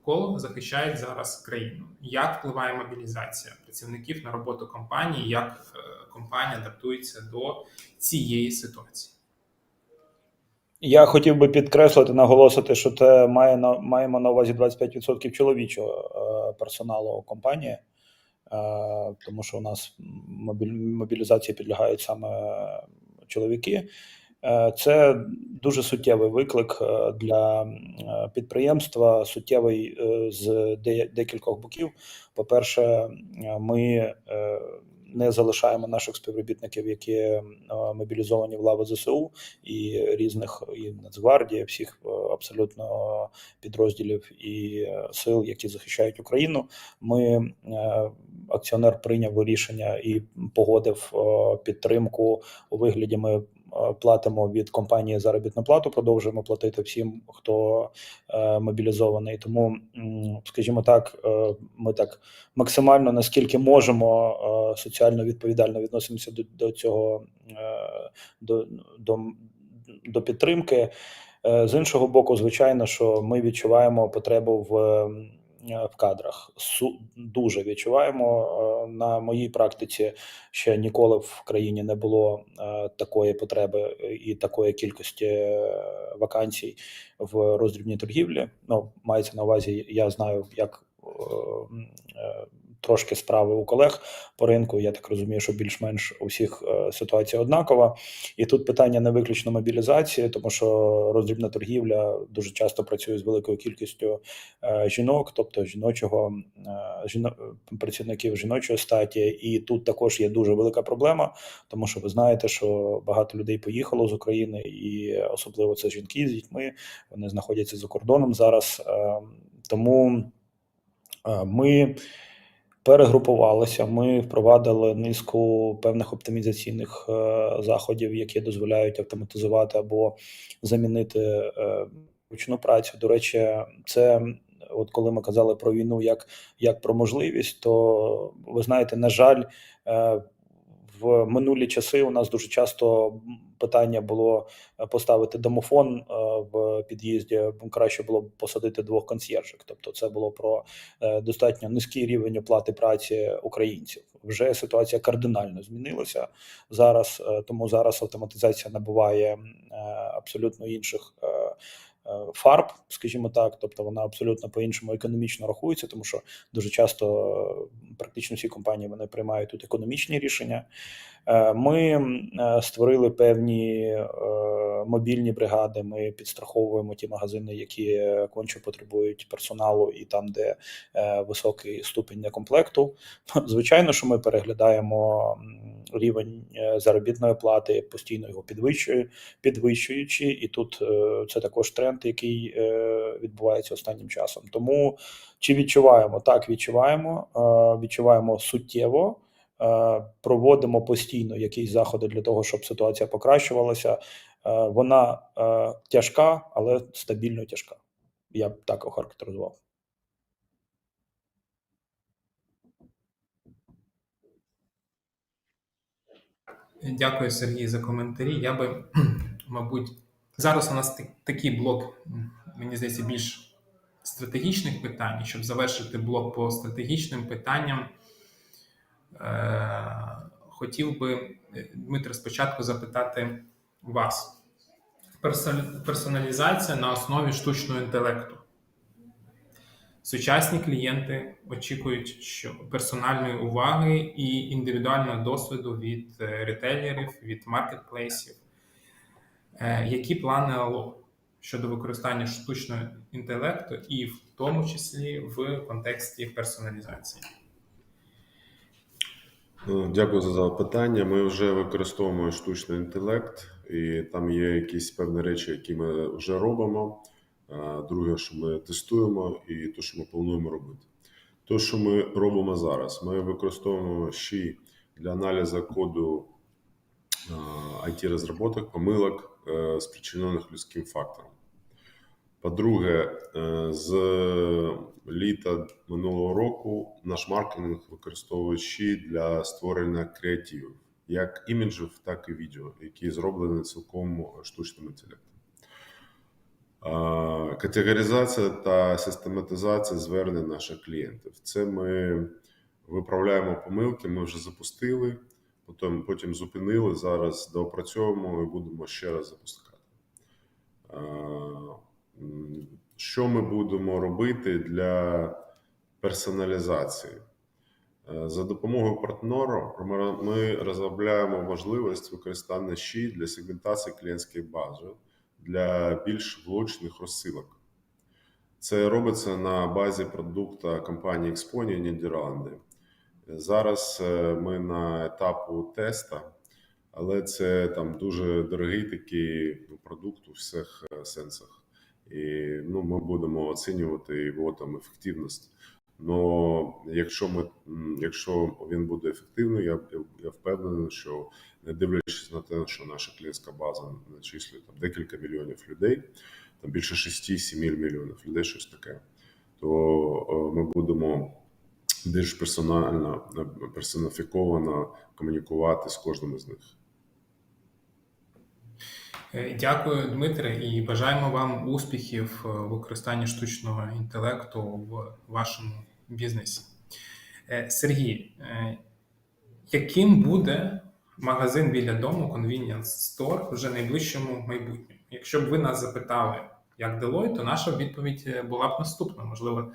коло захищають зараз країну. Як впливає мобілізація працівників на роботу компанії? Як компанія адаптується до цієї ситуації? Я хотів би підкреслити, наголосити, що це маємо на увазі 25% чоловічого персоналу компанії, тому що у нас мобілізації підлягають саме чоловіки. Це дуже суттєвий виклик для підприємства, суттєвий з декількох боків. По-перше, ми не залишаємо наших співробітників, які мобілізовані в лави ЗСУ і різних і Нацгвардії, всіх абсолютно підрозділів і сил, які захищають Україну. Ми акціонер прийняв рішення і погодив підтримку у вигляді. Ми платимо від компанії заробітну плату, продовжуємо платити всім, хто мобілізований. Тому, скажімо так, ми так максимально, наскільки можемо, соціально відповідально відносимося до цього, до підтримки. З іншого боку, звичайно, що ми відчуваємо потребу в кадрах. Дуже відчуваємо. На моїй практиці ще ніколи в країні не було такої потреби і такої кількості вакансій в роздрібній торгівлі. Ну, мається на увазі, я знаю, як трошки справи у колег по ринку. Я так розумію, що більш-менш у всіх ситуація однакова. І тут питання не виключно мобілізації, тому що роздрібна торгівля дуже часто працює з великою кількістю жінок, тобто працівників жіночої статі. І тут також є дуже велика проблема, тому що ви знаєте, що багато людей поїхало з України, і особливо це жінки з дітьми, вони знаходяться за кордоном зараз. Тому ми перегрупувалися, ми впровадили низку певних оптимізаційних заходів, які дозволяють автоматизувати або замінити ручну працю. До речі, це от коли ми казали про війну як про можливість, то ви знаєте, на жаль, в минулі часи у нас дуже часто питання було поставити домофон в під'їзді, краще було б посадити 2 консьєржок. Тобто це було про достатньо низький рівень оплати праці українців. Вже ситуація кардинально змінилася зараз, тому зараз автоматизація набуває абсолютно інших фарб, скажімо так, тобто вона абсолютно по-іншому економічно рахується, тому що дуже часто практично всі компанії вони приймають тут економічні рішення. Ми створили певні мобільні бригади, ми підстраховуємо ті магазини, які конче потребують персоналу і там, де високий ступінь некомплекту. Звичайно, що ми переглядаємо рівень заробітної плати, постійно його підвищуючи, і тут це також тренд, який відбувається останнім часом. Тому чи відчуваємо? Так, відчуваємо. Відчуваємо суттєво. Проводимо постійно якісь заходи для того, щоб ситуація покращувалася. Вона тяжка, але стабільно тяжка. Я б так охарактеризував. Дякую, Сергій, за коментарі. Я би, мабуть, зараз у нас такий блок, мені здається, більш стратегічних питань. Щоб завершити блок по стратегічним питанням, хотів би, Дмитро, спочатку запитати вас. Персоналізація на основі штучного інтелекту. Сучасні клієнти очікують персональної уваги і індивідуального досвіду від ретейлерів, від маркетплейсів. Які плани Allo щодо використання штучного інтелекту і в тому числі в контексті персоналізації? Дякую за запитання. Ми вже використовуємо штучний інтелект, і там є якісь певні речі, які ми вже робимо. Друге, що ми тестуємо, і те, що ми плануємо робити. Те, що ми робимо зараз, ми використовуємо She для аналізу коду IT-розробок, помилок, спричинених людським фактором. По-друге, з літа минулого року наш маркетинг використовує She для створення креативів, як іміджів, так і відео, які зроблені цілком штучним інтелектом. Категоризація та систематизація звернень наших клієнтів. Це ми виправляємо помилки, ми вже запустили, потім зупинили, зараз доопрацьовуємо і будемо ще раз запускати. Що ми будемо робити для персоналізації? За допомогою партнеру ми розробляємо можливість використання She для сегментації клієнтської бази для більш влучних розсилок. Це робиться на базі продукту компанії Exponia Нідерланди. Зараз ми на етапу теста, але це там дуже дорогий такий продукт у всіх сенсах. І ми будемо оцінювати його там ефективність. Но якщо він буде ефективний, я впевнений, що не дивлячись на те, що наша клієнтська база начислює там декілька мільйонів людей, там більше 6-7 мільйонів людей, щось таке, то ми будемо більш персоніфіковано комунікувати з кожним із них. Дякую, Дмитре, і бажаємо вам успіхів в використанні штучного інтелекту в вашому бізнесі. Сергій, яким буде магазин біля дому, convenience store, вже в найближчому майбутньому? Якщо б ви нас запитали, як Deloitte, то наша відповідь була б наступна. Можливо,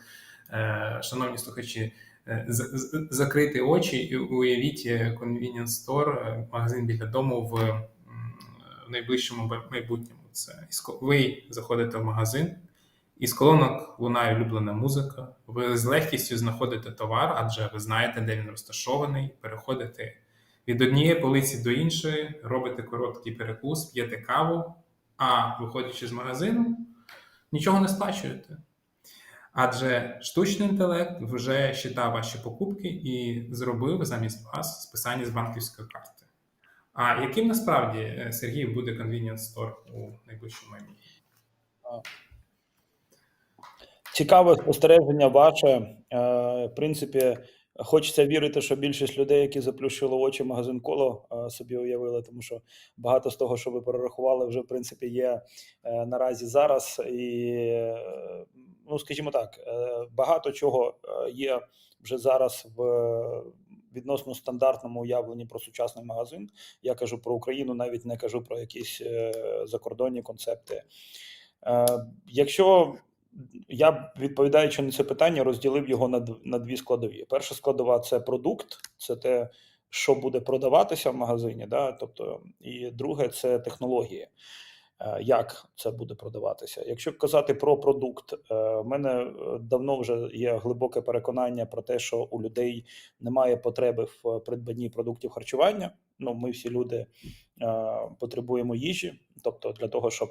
шановні слухачі, закрити очі і уявіть convenience store, магазин біля дому в найближчому майбутньому. Це ви заходите в магазин, із колонок лунає улюблена музика, ви з легкістю знаходите товар, адже ви знаєте, де він розташований, переходите від однієї полиці до іншої, робите короткий перекус, п'єте каву, а виходячи з магазину, нічого не сплачуєте. Адже штучний інтелект вже считав ваші покупки і зробив замість вас списання з банківської карти. А яким насправді, Сергій, буде convenience store у найближчому майбутньому? Цікаве спостереження ваше. В принципі, хочеться вірити, що більшість людей, які заплющили очі магазин коло, собі уявили, тому що багато з того, що ви перерахували, вже в принципі є наразі зараз. І, скажімо так, багато чого є вже зараз в відносно стандартному уявленні про сучасний магазин. Я кажу про Україну, навіть не кажу про якісь закордонні концепти. Якщо я, відповідаючи на це питання, розділив його на дві складові. Перша складова – це продукт, це те, що буде продаватися в магазині, да? Тобто, і друге – це технології, як це буде продаватися. Якщо казати про продукт, в мене давно вже є глибоке переконання про те, що у людей немає потреби в придбанні продуктів харчування. Ми всі люди потребуємо їжі, тобто для того, щоб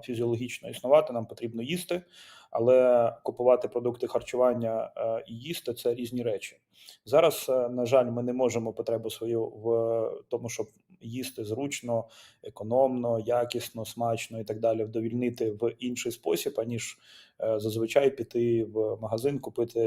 фізіологічно існувати, нам потрібно їсти, але купувати продукти харчування і їсти – це різні речі. Зараз, на жаль, ми не можемо потребу свою в тому, щоб їсти зручно, економно, якісно, смачно і так далі, вдовільнити в інший спосіб, аніж зазвичай піти в магазин, купити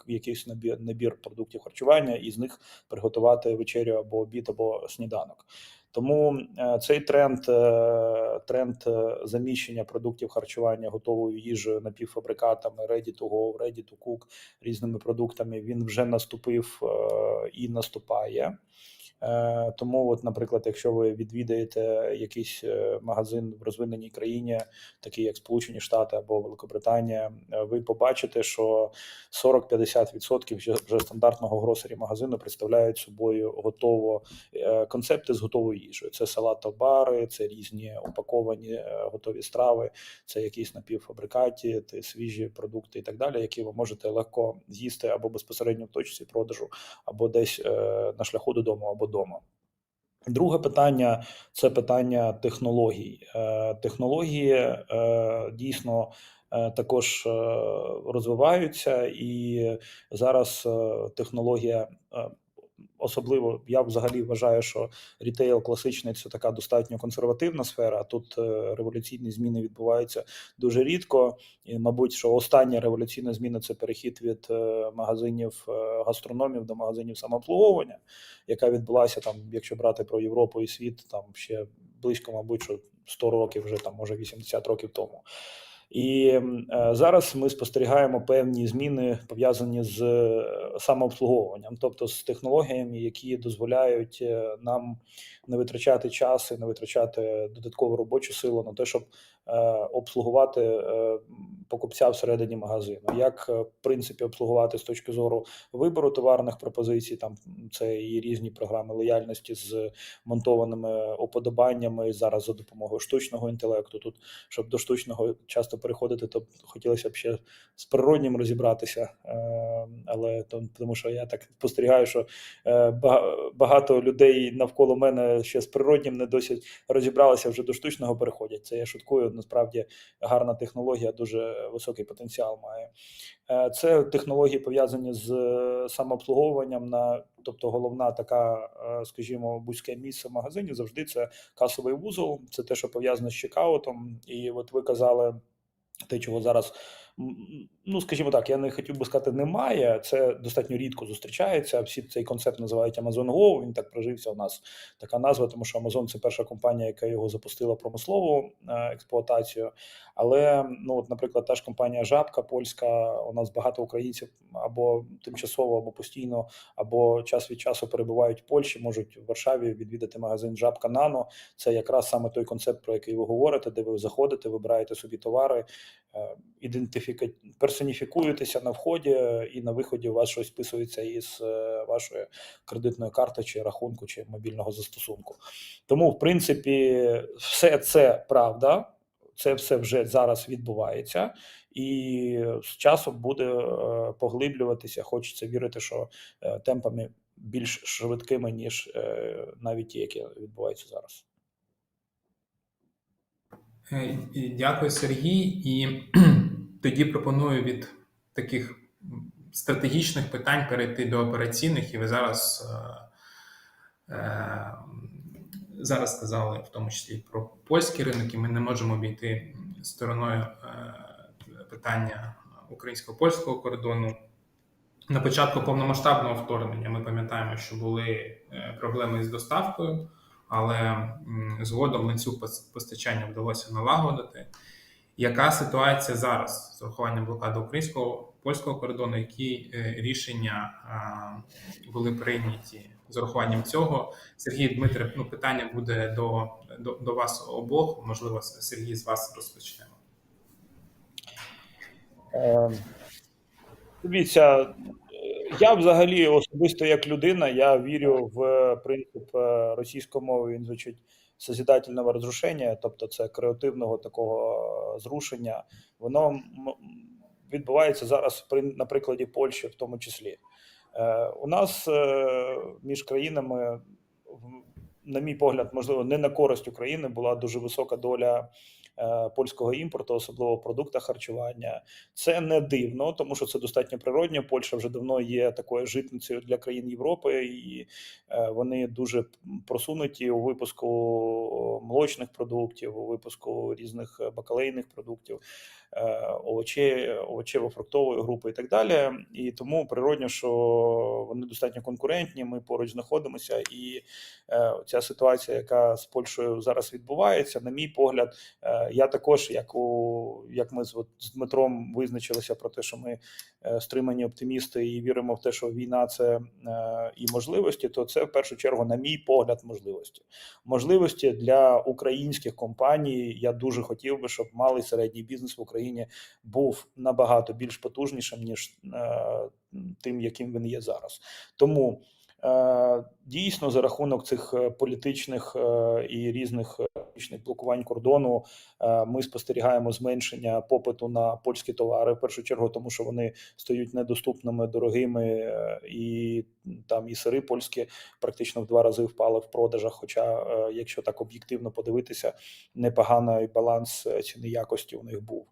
якийсь набір продуктів харчування і з них приготувати вечерю або обід, або сніданок. Тому цей тренд заміщення продуктів харчування готовою їжею, напівфабрикатами, ready to go, ready to cook, різними продуктами, він вже наступив і наступає. Тому, от, наприклад, якщо ви відвідаєте якийсь магазин в розвиненій країні, такий як Сполучені Штати або Великобританія, ви побачите, що 40-50% вже стандартного гросері магазину представляють собою концепти з готовою їжею. Це салат-бари, це різні упаковані готові страви, це якісь напівфабрикати, це свіжі продукти і так далі, які ви можете легко з'їсти або безпосередньо в точці продажу, або десь на шляху додому, або дома. Друге питання – це питання технологій. Технології дійсно також розвиваються, і зараз технологія, особливо, я взагалі вважаю, що рітейл класичний – це така достатньо консервативна сфера, а тут революційні зміни відбуваються дуже рідко. І, мабуть, що остання революційна зміна – це перехід від магазинів гастрономів до магазинів самообслуговування, яка відбулася, там, якщо брати про Європу і світ, там ще близько, мабуть, що 100 років, вже там, може 80 років тому. І зараз ми спостерігаємо певні зміни, пов'язані з самообслуговуванням, тобто з технологіями, які дозволяють нам не витрачати час і не витрачати додаткову робочу силу на те, щоб обслугувати покупця всередині магазину. Як, в принципі, обслугувати з точки зору вибору товарних пропозицій, там це і різні програми лояльності з монтованими уподобаннями зараз за допомогою штучного інтелекту. Тут, щоб до штучного часто часто переходити, то хотілося б ще з природнім розібратися, але тому що я так спостерігаю, що багато людей навколо мене ще з природнім не досить розібралися, вже до штучного переходять. Це я шуткую, насправді гарна технологія, дуже високий потенціал має. Це технології пов'язані з самообслуговуванням, тобто головна така, скажімо, вузьке місце в магазині завжди це касовий вузол, це те, що пов'язано з чекаутом. І от ви казали те, чого зараз, ну, скажімо так, я не хотів би сказати, немає, це достатньо рідко зустрічається. Всі цей концепт називають Amazon Go, він так прижився у нас, така назва, тому що Amazon – це перша компанія, яка його запустила в промислову експлуатацію. Але, ну, от, наприклад, та ж компанія Жабка польська, у нас багато українців або тимчасово, або постійно, або час від часу перебувають в Польщі, можуть в Варшаві відвідати магазин Жабка Нано. Це якраз саме той концепт, про який ви говорите, де ви заходите, вибираєте собі товари, персоніфікуєтеся на вході, і на виході у вас щось списується із вашої кредитної карти, чи рахунку, чи мобільного застосунку. Тому, в принципі, все це правда, це все вже зараз відбувається, і з часом буде поглиблюватися. Хочеться вірити, що темпами більш швидкими, ніж навіть ті, які відбуваються зараз. Дякую, Сергій. І тоді пропоную від таких стратегічних питань перейти до операційних. І ви зараз сказали, в тому числі про польський ринок, і ми не можемо обійти стороною питання українсько-польського кордону. На початку повномасштабного вторгнення ми пам'ятаємо, що були проблеми з доставкою, але згодом ланцюг постачання вдалося налагодити. Яка ситуація зараз з урахуванням блокади українсько-польського кордону? Які рішення були прийняті з урахуванням цього? Сергій, Дмитре, питання буде до вас обох. Можливо, Сергій, з вас розпочнемо. Дивіться, я взагалі особисто як людина, я вірю в принцип російської мови, він звучить созидательного розрушення, тобто це креативного такого зрушення. Воно відбувається зараз на прикладі Польщі в тому числі. У нас між країнами, на мій погляд, можливо, не на користь України була дуже висока доля польського імпорту, особливо в продуктах харчування. Це не дивно, тому що це достатньо природньо. Польща вже давно є такою житницею для країн Європи, і вони дуже просунуті у випуску молочних продуктів, у випуску різних бакалейних продуктів, овочево-фруктової групи і так далі. І тому природньо, що вони достатньо конкурентні, ми поруч знаходимося, і ця ситуація, яка з Польщею зараз відбувається, на мій погляд, я також, як ми з Дмитром визначилися про те, що ми стримані оптимісти і віримо в те, що війна – це і можливості, то це в першу чергу, на мій погляд, можливості. Можливості для українських компаній. Я дуже хотів би, щоб малий середній бізнес в Україні був набагато більш потужнішим, ніж тим, яким він є зараз. Тому дійсно, за рахунок цих політичних і різних блокувань кордону ми спостерігаємо зменшення попиту на польські товари, в першу чергу, тому що вони стають недоступними, дорогими, і там і сири польські практично в 2 рази впали в продажах, хоча, якщо так об'єктивно подивитися, непоганий баланс ціни якості у них був.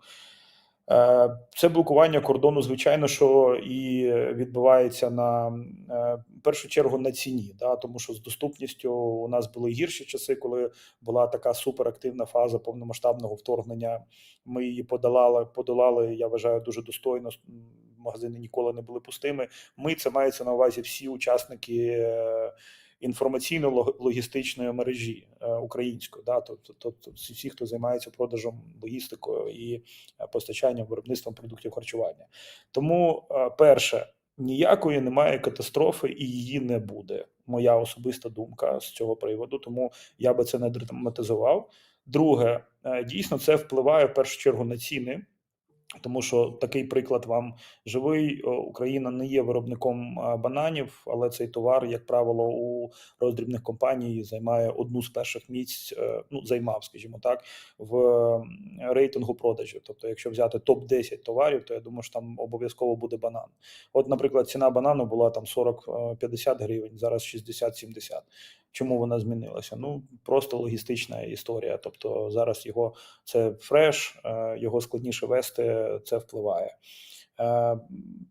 Це блокування кордону, звичайно, що і відбувається в першу чергу на ціні, тому що з доступністю у нас були гірші часи, коли була така суперактивна фаза повномасштабного вторгнення. Ми її подолали, я вважаю, дуже достойно. Магазини ніколи не були пустими. Це мається на увазі всі учасники інформаційно-логістичної мережі української, тобто всі, хто займається продажем, логістикою і постачанням, виробництвом продуктів харчування. Тому, перше, ніякої немає катастрофи і її не буде. Моя особиста думка з цього приводу, тому я би це не драматизував. Друге, дійсно це впливає в першу чергу на ціни. Тому що такий приклад вам живий. Україна не є виробником бананів, але цей товар, як правило, у роздрібних компаній займає одну з перших місць, займав, скажімо так, в рейтингу продажів. Тобто, якщо взяти топ-10 товарів, то я думаю, що там обов'язково буде банан. От, наприклад, ціна банану була там 40-50 гривень, зараз 60-70. Чому вона змінилася? Ну, просто логістична історія. Тобто зараз це фреш, його складніше вести, це впливає.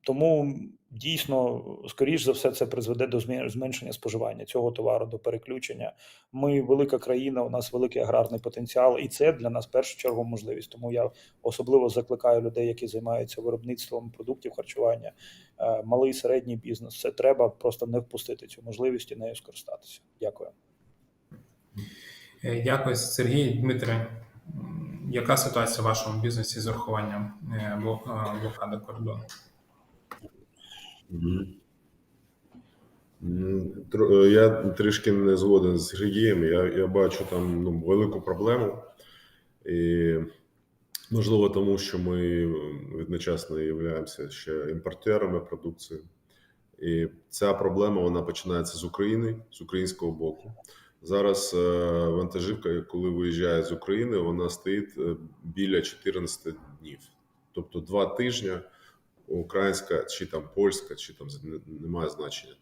Тому дійсно, скоріш за все, це призведе до зменшення споживання цього товару, до переключення. Ми велика країна, у нас великий аграрний потенціал, і це для нас в першу чергу можливість. Тому я особливо закликаю людей, які займаються виробництвом продуктів харчування, малий і середній бізнес. Це треба просто не впустити цю можливість і нею скористатися. Дякую. Дякую, Сергій. Дмитре, яка ситуація в вашому бізнесі з урахуванням блокади кордону? Я трішки не згоден з Сергієм. Я бачу там велику проблему. І, можливо, тому що ми відночасно являємося ще імпортерами продукції. І ця проблема, вона починається з України, з українського боку. Зараз вантажівка, коли виїжджає з України, вона стоїть біля 14 днів. Тобто 2 тижні українська, чи там польська, чи там немає значення.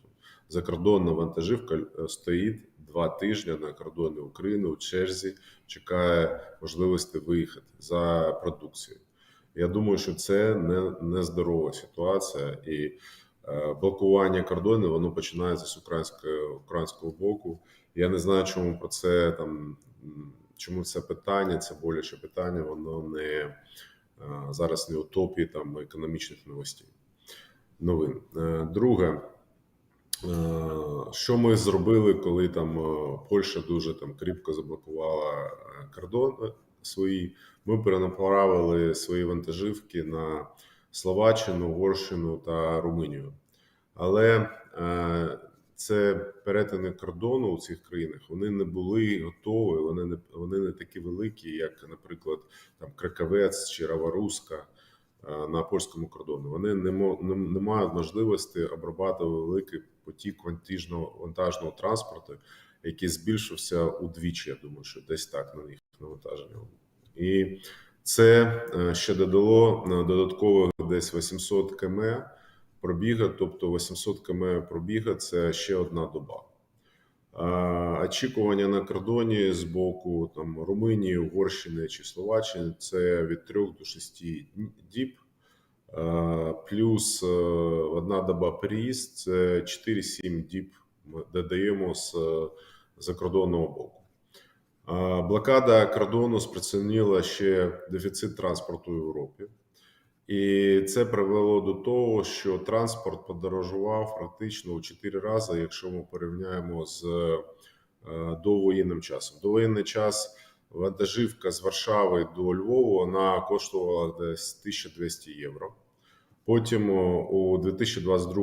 Закордонна вантажівка стоїть 2 тижні на кордоні України у черзі, чекає можливості виїхати за продукцією. Я думаю, що це не здорова ситуація, і блокування кордону, воно починається з українського боку. Я не знаю, чому це питання, це боляче питання, воно зараз не у топі там економічних новин. Друге, що ми зробили, коли там Польща дуже кріпко заблокувала кордон свої? Ми перенаправили свої вантажівки на Словаччину, Угорщину та Румунію. Але це перетини кордону у цих країнах, вони не були готові, вони не такі великі, як, наприклад, там Краковець чи Рава-Руська на польському кордоні. Вони не мають можливості обробляти великий потік вантажного транспорту, який збільшився удвічі, я думаю, що десь так на них навантаження. І це ще додало додатково десь 800 км пробіга, тобто 800 км пробіга – це ще одна доба. Очікування на кордоні з боку Румунії, Угорщини чи Словаччини – це від 3 до 6 діб, плюс одна доба переїзд – це 4-7 діб ми додаємо з закордонного боку. Блокада кордону спричинила ще дефіцит транспорту в Європі. І це привело до того, що транспорт подорожував практично у 4 рази, якщо ми порівняємо з довоєнним часом. Довоєнний час вантажівка з Варшави до Львова, вона коштувала десь 1200 євро. Потім у 2022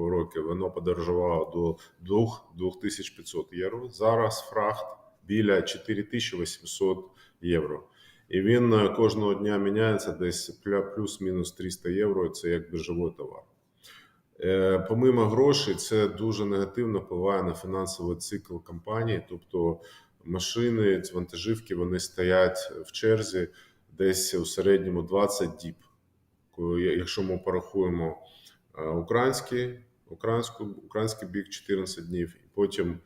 році воно подорожувало до 2500 євро. Зараз фрахт біля 4800 євро. І він кожного дня міняється десь плюс-мінус 300 євро, це як біржовий товар. Помимо грошей, це дуже негативно впливає на фінансовий цикл компанії, тобто машини, вантажівки, вони стоять в черзі десь у середньому 20 діб. Якщо ми порахуємо український бік 14 днів, і потім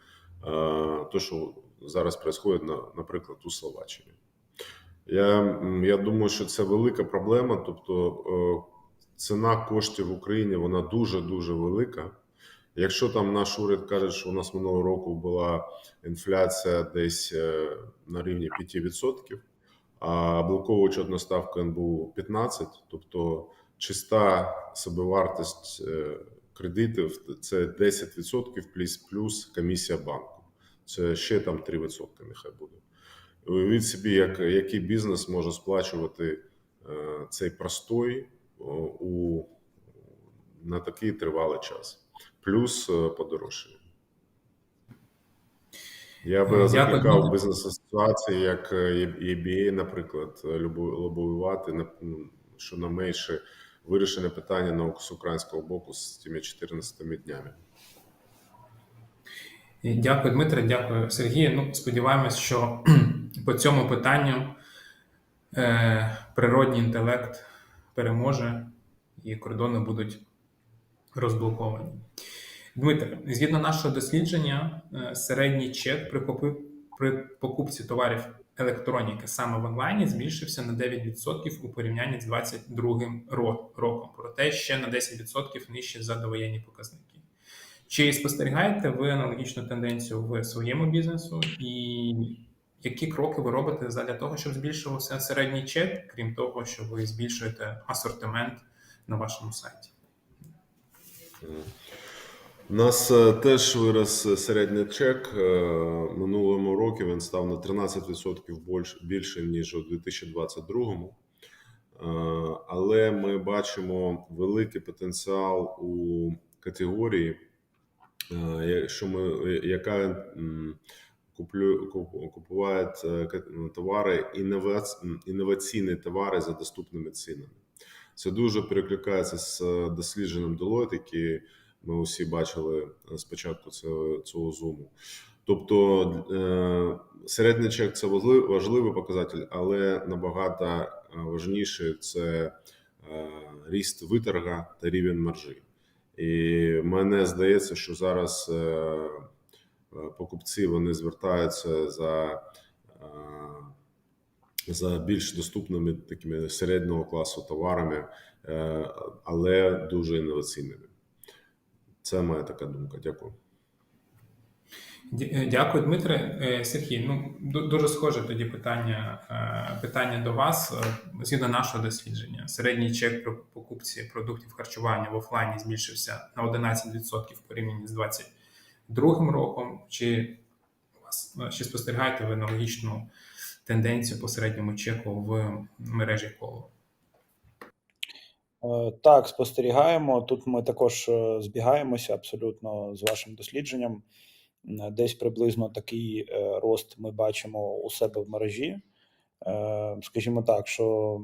те, що зараз відбувається, наприклад, у Словаччині. Я думаю, що це велика проблема, тобто ціна коштів в Україні, вона дуже-дуже велика. Якщо там наш уряд каже, що у нас минулого року була інфляція десь на рівні 5%, а блокова учетна ставка НБУ 15%, тобто чиста собівартість кредитів – це 10% плюс комісія банку. Це ще там 3% нехай буде. Уявіть собі, який бізнес може сплачувати цей простой на такий тривалий час. Плюс подорожчання. Я би Дякую, закликав Дмитро. бізнес-асоціації, як EBA, наприклад, лобіювати щонайменше вирішення питання з українського боку з тими 14 днями. Дякую, Дмитре, дякую, Сергій. Ну, сподіваємось, що по цьому питанню природній інтелект переможе і кордони будуть розблоковані. Дмитре, згідно нашого дослідження, середній чек при покупці товарів електроніки саме в онлайні збільшився на 9% у порівнянні з 2022 роком, проте ще на 10% нижче за довоєнні показники. Чи спостерігаєте ви аналогічну тенденцію в своєму бізнесу, і які кроки ви робите для того, щоб збільшувався середній чек, крім того, що ви збільшуєте асортимент на вашому сайті? У нас теж вирос середній чек. Минулому році він став на 13% більше, ніж у 2022. Але ми бачимо великий потенціал у категорії, яка купує товари, інноваційні товари за доступними цінами. Це дуже перекликається з дослідженням Deloitte, які ми усі бачили спочатку цього зуму. Тобто середній чек – це важливий показатель, але набагато важніше – це ріст виторга та рівень маржі. І мене здається, що зараз покупці вони звертаються за більш доступними такими середнього класу товарами, але дуже інноваційними. Це моя така думка. Дякую. Дякую, Дмитре. Сергій, дуже схоже тоді питання до вас. Згідно нашого дослідження, середній чек при покупці продуктів харчування в офлайні збільшився на 11% в порівнянні з 2022 роком. Чи спостерігаєте ви аналогічну тенденцію по середньому чеку в мережі Коло? Так, спостерігаємо. Тут ми також збігаємося абсолютно з вашим дослідженням. Десь приблизно такий рост ми бачимо у себе в мережі. Скажімо так, що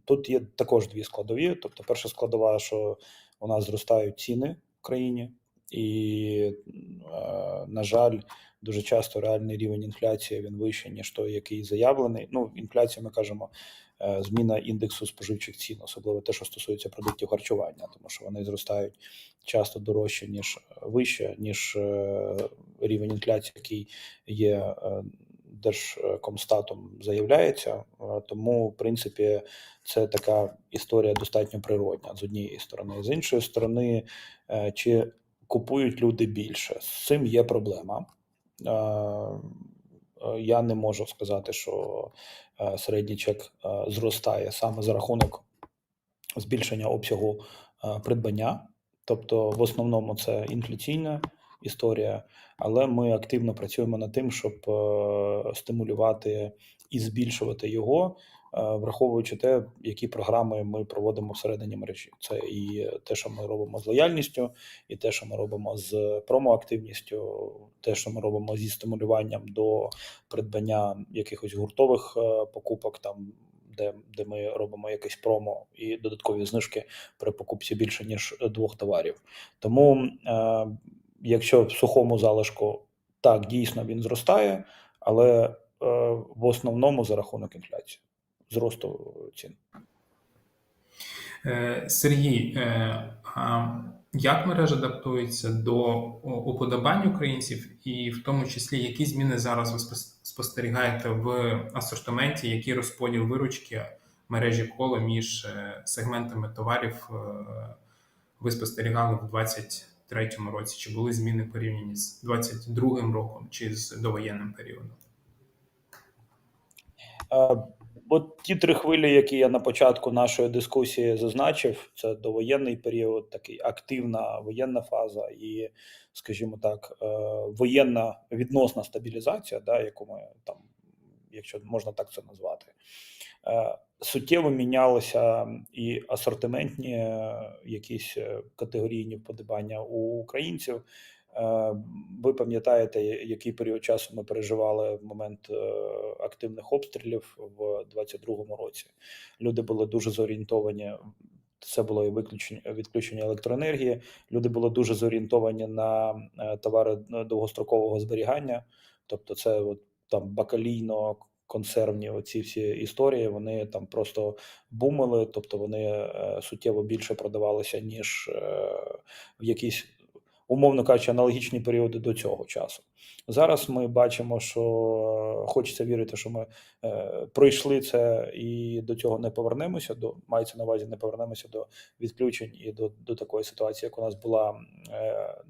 тут є також дві складові. Тобто перша складова, що у нас зростають ціни в країні, і, на жаль, дуже часто реальний рівень інфляції він вищий, ніж той, який заявлений. Ну, інфляція, ми кажемо, зміна індексу споживчих цін, особливо те, що стосується продуктів харчування, тому що вони зростають часто дорожче, ніж вище, ніж рівень інфляції, який є Держкомстатом заявляється. Тому, в принципі, це така історія достатньо природня з однієї сторони. З іншої сторони, чи купують люди більше? З цим є проблема. Я не можу сказати, що середній чек зростає саме за рахунок збільшення обсягу придбання. Тобто, в основному це інфляційна історія, але ми активно працюємо над тим, щоб стимулювати і збільшувати його, враховуючи те, які програми ми проводимо всередині мережі. Це і те, що ми робимо з лояльністю, і те, що ми робимо з промоактивністю, те, що ми робимо зі стимулюванням до придбання якихось гуртових покупок, там, де ми робимо якесь промо і додаткові знижки при покупці більше, ніж 2 товарів. Тому, якщо в сухому залишку, так, дійсно він зростає, але в основному за рахунок інфляції, зросту цін. Сергій, як мережа адаптується до уподобань українців, і в тому числі, які зміни зараз ви спостерігаєте в асортименті, який розподіл виручки мережі Коло між сегментами товарів ви спостерігали в 2023 році? Чи були зміни порівняні з 2022 роком чи з довоєнним періодом? От ті 3 хвилі, які я на початку нашої дискусії зазначив, це довоєнний період, такий активна воєнна фаза і, скажімо так, воєнна відносна стабілізація, да, яку ми там, якщо можна так це назвати, суттєво мінялися і асортиментні якісь категорійні вподобання у українців. Ви пам'ятаєте, який період часу ми переживали в момент активних обстрілів в 2022 році. Люди були дуже зорієнтовані. Це було і відключення електроенергії. Люди були дуже зорієнтовані на товари довгострокового зберігання. Тобто, це от там бакалійно, консервні оці всі історії, вони там просто бумили, тобто вони суттєво більше продавалися, ніж в якісь, умовно кажучи, аналогічні періоди до цього часу. Зараз ми бачимо, що хочеться вірити, що ми пройшли це і до цього не повернемося, мається на увазі, не повернемося до відключень і до такої ситуації, як у нас була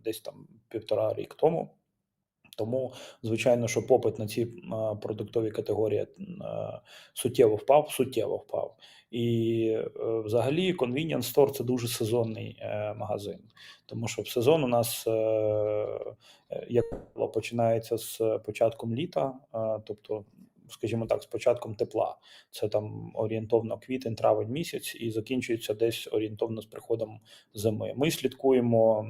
десь там 1,5 рік тому. Тому, звичайно, що попит на ці продуктові категорії суттєво впав. І взагалі convenience store – це дуже сезонний магазин. Тому що в сезон у нас, як правило, починається з початком літа, тобто, скажімо так, з початком тепла. Це там орієнтовно квітень, травень місяць і закінчується десь орієнтовно з приходом зими. Ми слідкуємо.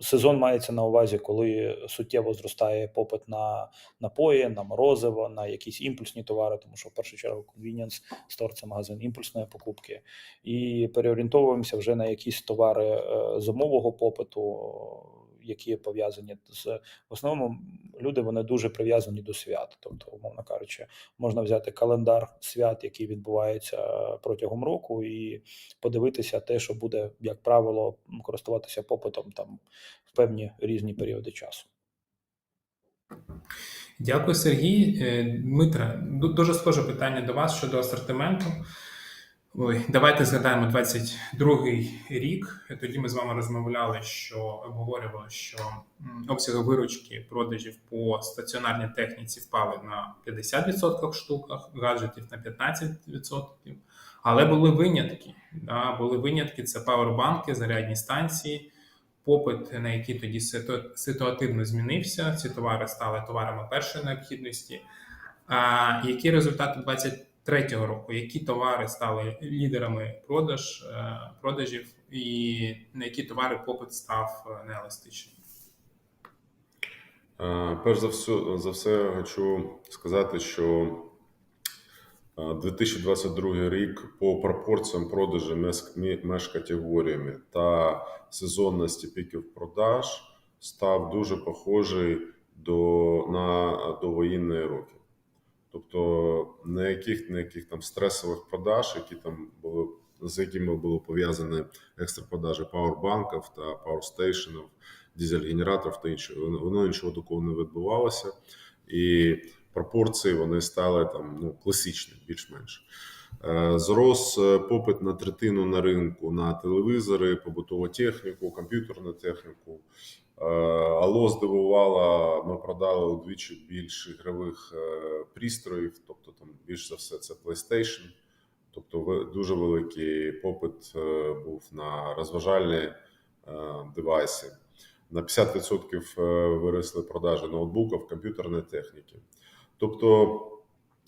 Сезон мається на увазі, коли суттєво зростає попит на напої, на морозиво, на якісь імпульсні товари, тому що в першу чергу convenience store – це магазин імпульсної покупки. І переорієнтовуємося вже на якісь товари зимового попиту, які пов'язані в основному люди, вони дуже прив'язані до свят. Тобто, умовно кажучи, можна взяти календар свят, який відбувається протягом року, і подивитися те, що буде, як правило, користуватися попитом там в певні різні періоди часу. Дякую, Сергій. Дмитре, дуже схоже питання до вас щодо асортименту. Давайте згадаємо 22-й рік. Тоді ми з вами розмовляли, обговорювали, що обсяги виручки продажів по стаціонарній техніці впали на 50% в штуках, гаджетів на 15%. Але були винятки. Були винятки – це павербанки, зарядні станції, попит, на які тоді ситуативно змінився. Ці товари стали товарами першої необхідності. Які результати 23-го року? Які товари стали лідерами продажів і на які товари попит став нееластичним? Перш за все, хочу сказати, що 2022 рік по пропорціям продажу між категоріями та сезонності піків продаж став дуже похожий на довоєнні роки. Тобто ніяких там стресових продаж, з якими були пов'язані екстра продажі пауербанків та пауерстейшенів, дизель-генераторів та іншого. Воно нічого такого не відбувалося. І пропорції вони стали там класичні, більш-менш. Зрос попит на третину на ринку на телевізори, побутову техніку, комп'ютерну техніку. Алло здивувало, ми продали удвічі більше ігрових пристроїв, тобто там більш за все це PlayStation. Тобто дуже великий попит був на розважальні девайси. На 50% виросли продажі ноутбуків, комп'ютерної техніки. Тобто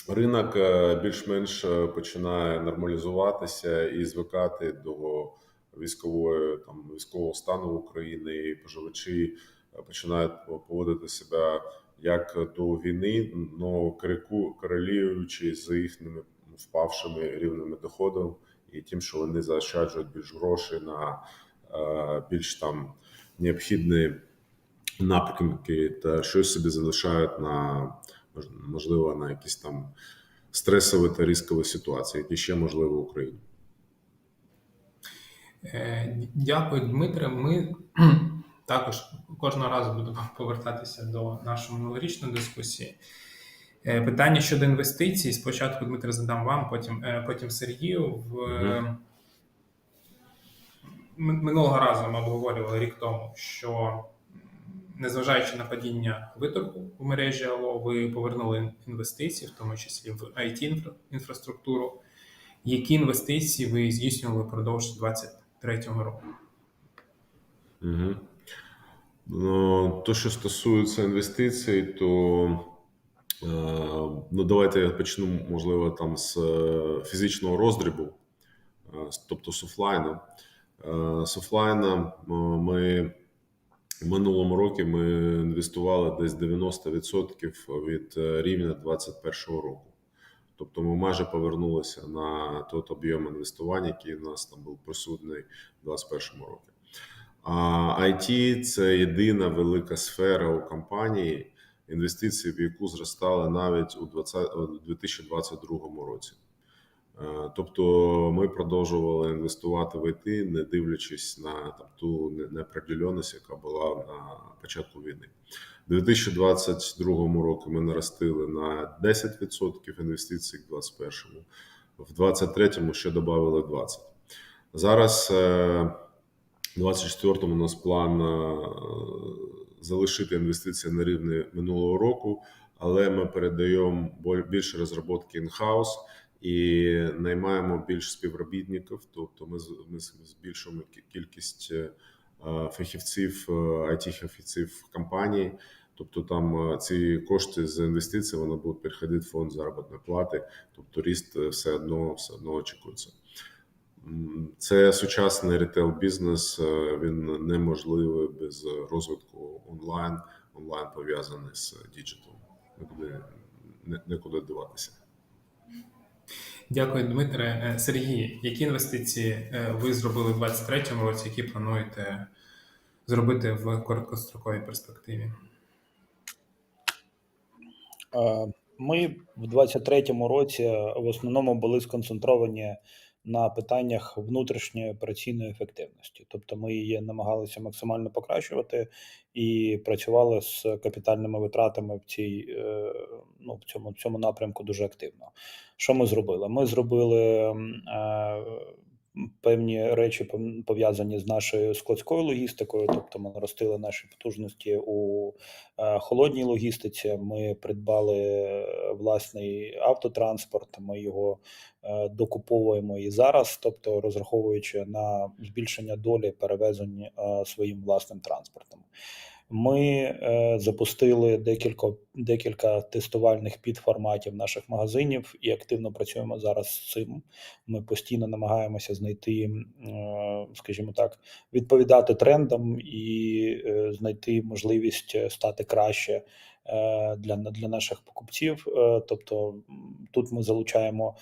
ринок більш-менш починає нормалізуватися і звикати до військового стану в Україні, і споживачі починають поводити себе як до війни, але корелюючи з їхніми впавшими рівнями доходів і тим, що вони заощаджують більш грошей на більш там необхідні напрямки та щось собі залишають можливо на якісь там стресові та ризикові ситуації, які ще можливі в Україні. Дякую, Дмитре. Ми також кожного разу будемо повертатися до нашої минулорічної дискусії. Питання щодо інвестицій. Спочатку, Дмитре, задам вам, потім Сергію. Минулого разу ми обговорювали рік тому, що незважаючи на падіння виторгу в мережі Алло, ви повернули інвестиції, в тому числі в IT-інфраструктуру. Які інвестиції ви здійснювали впродовж 2023 року? То, що стосується інвестицій, то давайте я почну, можливо, там з фізичного роздрібу, тобто з офлайну. З офлайна ми В минулому році ми інвестували десь 90% від рівня 2021 року. Тобто ми майже повернулися на той об'єм інвестувань, який у нас там був присутній у 2021 році. А IT – це єдина велика сфера у компанії, інвестиції в яку зростали навіть у 2022 році. Тобто ми продовжували інвестувати в IT, не дивлячись на ту неопределеність, яка була на початку війни. У 2022 році ми наростили на 10% інвестицій, в 2021. В 2023 ще додали 20%. Зараз у 2024 у нас план залишити інвестиції на рівні минулого року, але ми передаємо більше розробки in-house і наймаємо більше співробітників, тобто ми збільшуємо кількість фахівців, IT-фахівців в компанії, тобто там ці кошти з інвестицій вони будуть переходити в фонд заробітної плати, тобто ріст все одно очікується. Це сучасний ритейл-бізнес, він неможливий без розвитку онлайн. Онлайн пов'язаний з діджиталом. Нікуди диватися. Дякую, Дмитре. Сергій, які інвестиції ви зробили в 2023 році, які плануєте зробити в короткостроковій перспективі? Ми в 2023 році в основному були сконцентровані на питаннях внутрішньої операційної ефективності. Тобто ми її намагалися максимально покращувати і працювали з капітальними витратами в цьому напрямку дуже активно. Що ми зробили? Ми зробили певні речі пов'язані з нашою складською логістикою, тобто ми наростили наші потужності у холодній логістиці, ми придбали власний автотранспорт, ми його докуповуємо і зараз, тобто розраховуючи на збільшення долі перевезень своїм власним транспортом. Ми запустили декілька тестувальних підформатів наших магазинів і активно працюємо зараз з цим. Ми постійно намагаємося знайти, скажімо так, відповідати трендам і знайти можливість стати краще для наших покупців. Тобто тут ми залучаємо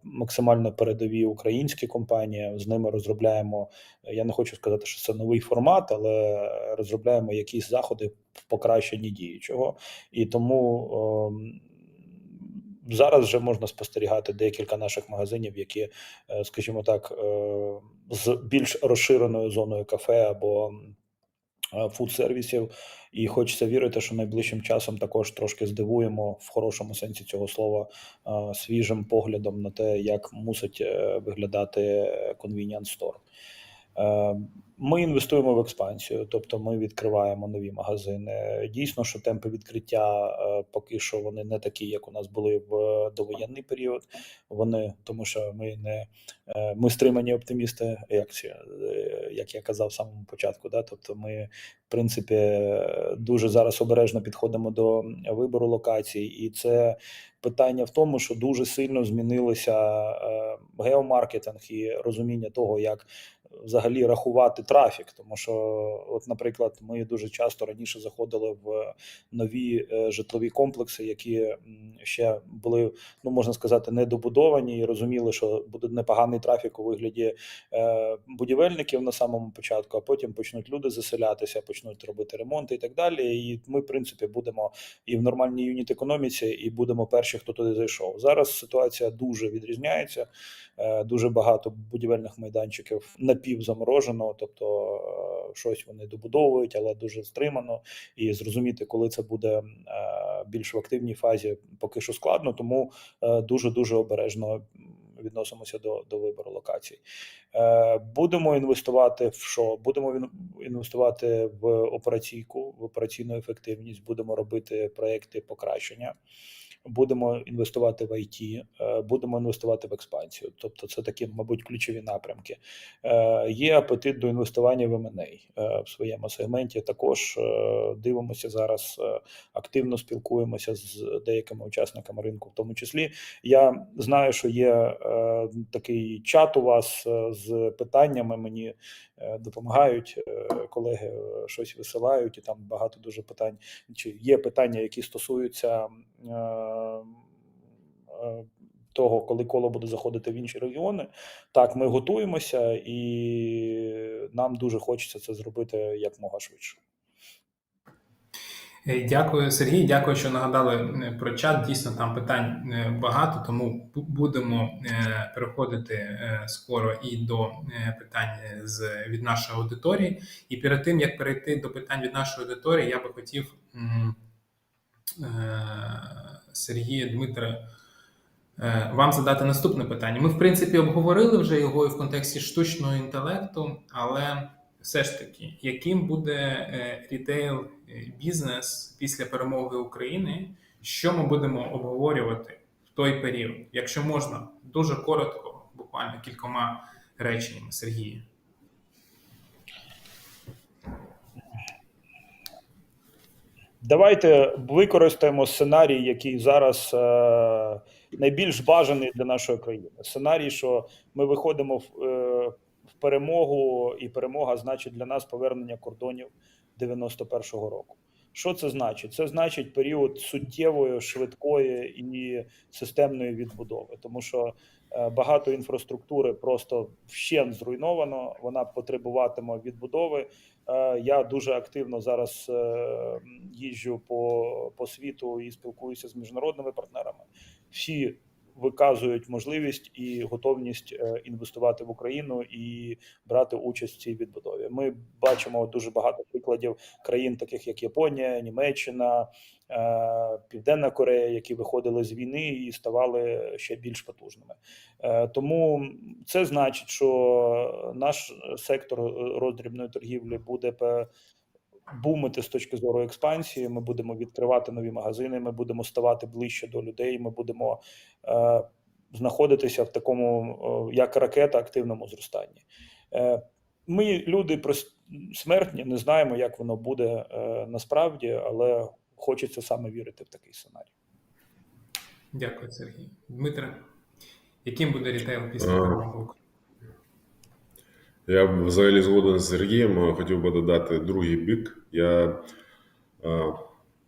максимально передові українські компанії, з ними розробляємо, я не хочу сказати, що це новий формат, але розробляємо якісь заходи в покращенні діючого. І тому зараз вже можна спостерігати декілька наших магазинів, які, скажімо так, з більш розширеною зоною кафе або фуд-сервісів, і хочеться вірити, що найближчим часом також трошки здивуємо в хорошому сенсі цього слова свіжим поглядом на те, як мусить виглядати convenience store. Ми інвестуємо в експансію, тобто ми відкриваємо нові магазини. Дійсно, що темпи відкриття поки що вони не такі, як у нас були в довоєнний період. Тому що ми стримані оптимісти, як я казав в самому початку. Да? Тобто ми, в принципі, дуже зараз обережно підходимо до вибору локацій, і це питання в тому, що дуже сильно змінилося геомаркетинг і розуміння того, як взагалі рахувати трафік, тому що, от, наприклад, ми дуже часто раніше заходили в нові житлові комплекси, які ще були, можна сказати, недобудовані, і розуміли, що буде непоганий трафік у вигляді будівельників на самому початку, а потім почнуть люди заселятися, почнуть робити ремонти і так далі. І ми, в принципі, будемо і в нормальній юніт-економіці, і будемо перші, хто туди зайшов. Зараз ситуація дуже відрізняється, дуже багато будівельних майданчиків напівзаморожено, тобто щось вони добудовують, але дуже стримано, і зрозуміти, коли це буде більш в активній фазі, поки що складно, тому дуже-дуже обережно відносимося до вибору локацій. Будемо інвестувати в що? Будемо інвестувати в операційку, в операційну ефективність, будемо робити проекти покращення. будемо інвестувати в IT, будемо інвестувати в експансію. Тобто це такі, мабуть, ключові напрямки. Є апетит до інвестування в M&A в своєму сегменті. Також дивимося зараз, активно спілкуємося з деякими учасниками ринку, в тому числі. Я знаю, що є такий чат у вас з питаннями, мені допомагають колеги, щось висилають, і там багато дуже питань. Чи є питання, які стосуються того, коли коло буде заходити в інші регіони. Так, ми готуємося, і нам дуже хочеться це зробити якмога швидше. Дякую, Сергій. Дякую, що нагадали про чат. Дійсно, там питань багато, тому будемо переходити скоро і до питань від нашої аудиторії. І перед тим, як перейти до питань від нашої аудиторії, я би хотів, Сергію, Дмитре, вам задати наступне питання. Ми, в принципі, обговорили вже його і в контексті штучного інтелекту, але все ж таки, яким буде рітейл-бізнес після перемоги України, що ми будемо обговорювати в той період? Якщо можна, дуже коротко, буквально кількома реченнями, Сергію. Давайте використаємо сценарій, який зараз найбільш бажаний для нашої країни. Сценарій, що ми виходимо в перемогу, і перемога значить для нас повернення кордонів 91-го року. Що це значить? Це значить період суттєвої, швидкої і системної відбудови, тому що багато інфраструктури просто вщент зруйновано, вона потребуватиме відбудови. Я дуже активно зараз їжджу по світу і спілкуюся з міжнародними партнерами. Всі виказують можливість і готовність інвестувати в Україну і брати участь в цій відбудові. Ми бачимо дуже багато прикладів країн, таких як Японія, Німеччина, Південна Корея, які виходили з війни і ставали ще більш потужними. Тому це значить, що наш сектор роздрібної торгівлі буде бумити з точки зору експансії, ми будемо відкривати нові магазини, ми будемо ставати ближче до людей, ми будемо знаходитися в такому, як ракета, активному зростанні. Ми, люди смертні, не знаємо, як воно буде насправді, але хочеться саме вірити в такий сценарій. Дякую, Сергій. Дмитре, яким буде рітейл після перемоги? Я взагалі згоден з Сергієм, хотів би додати другий бік. Я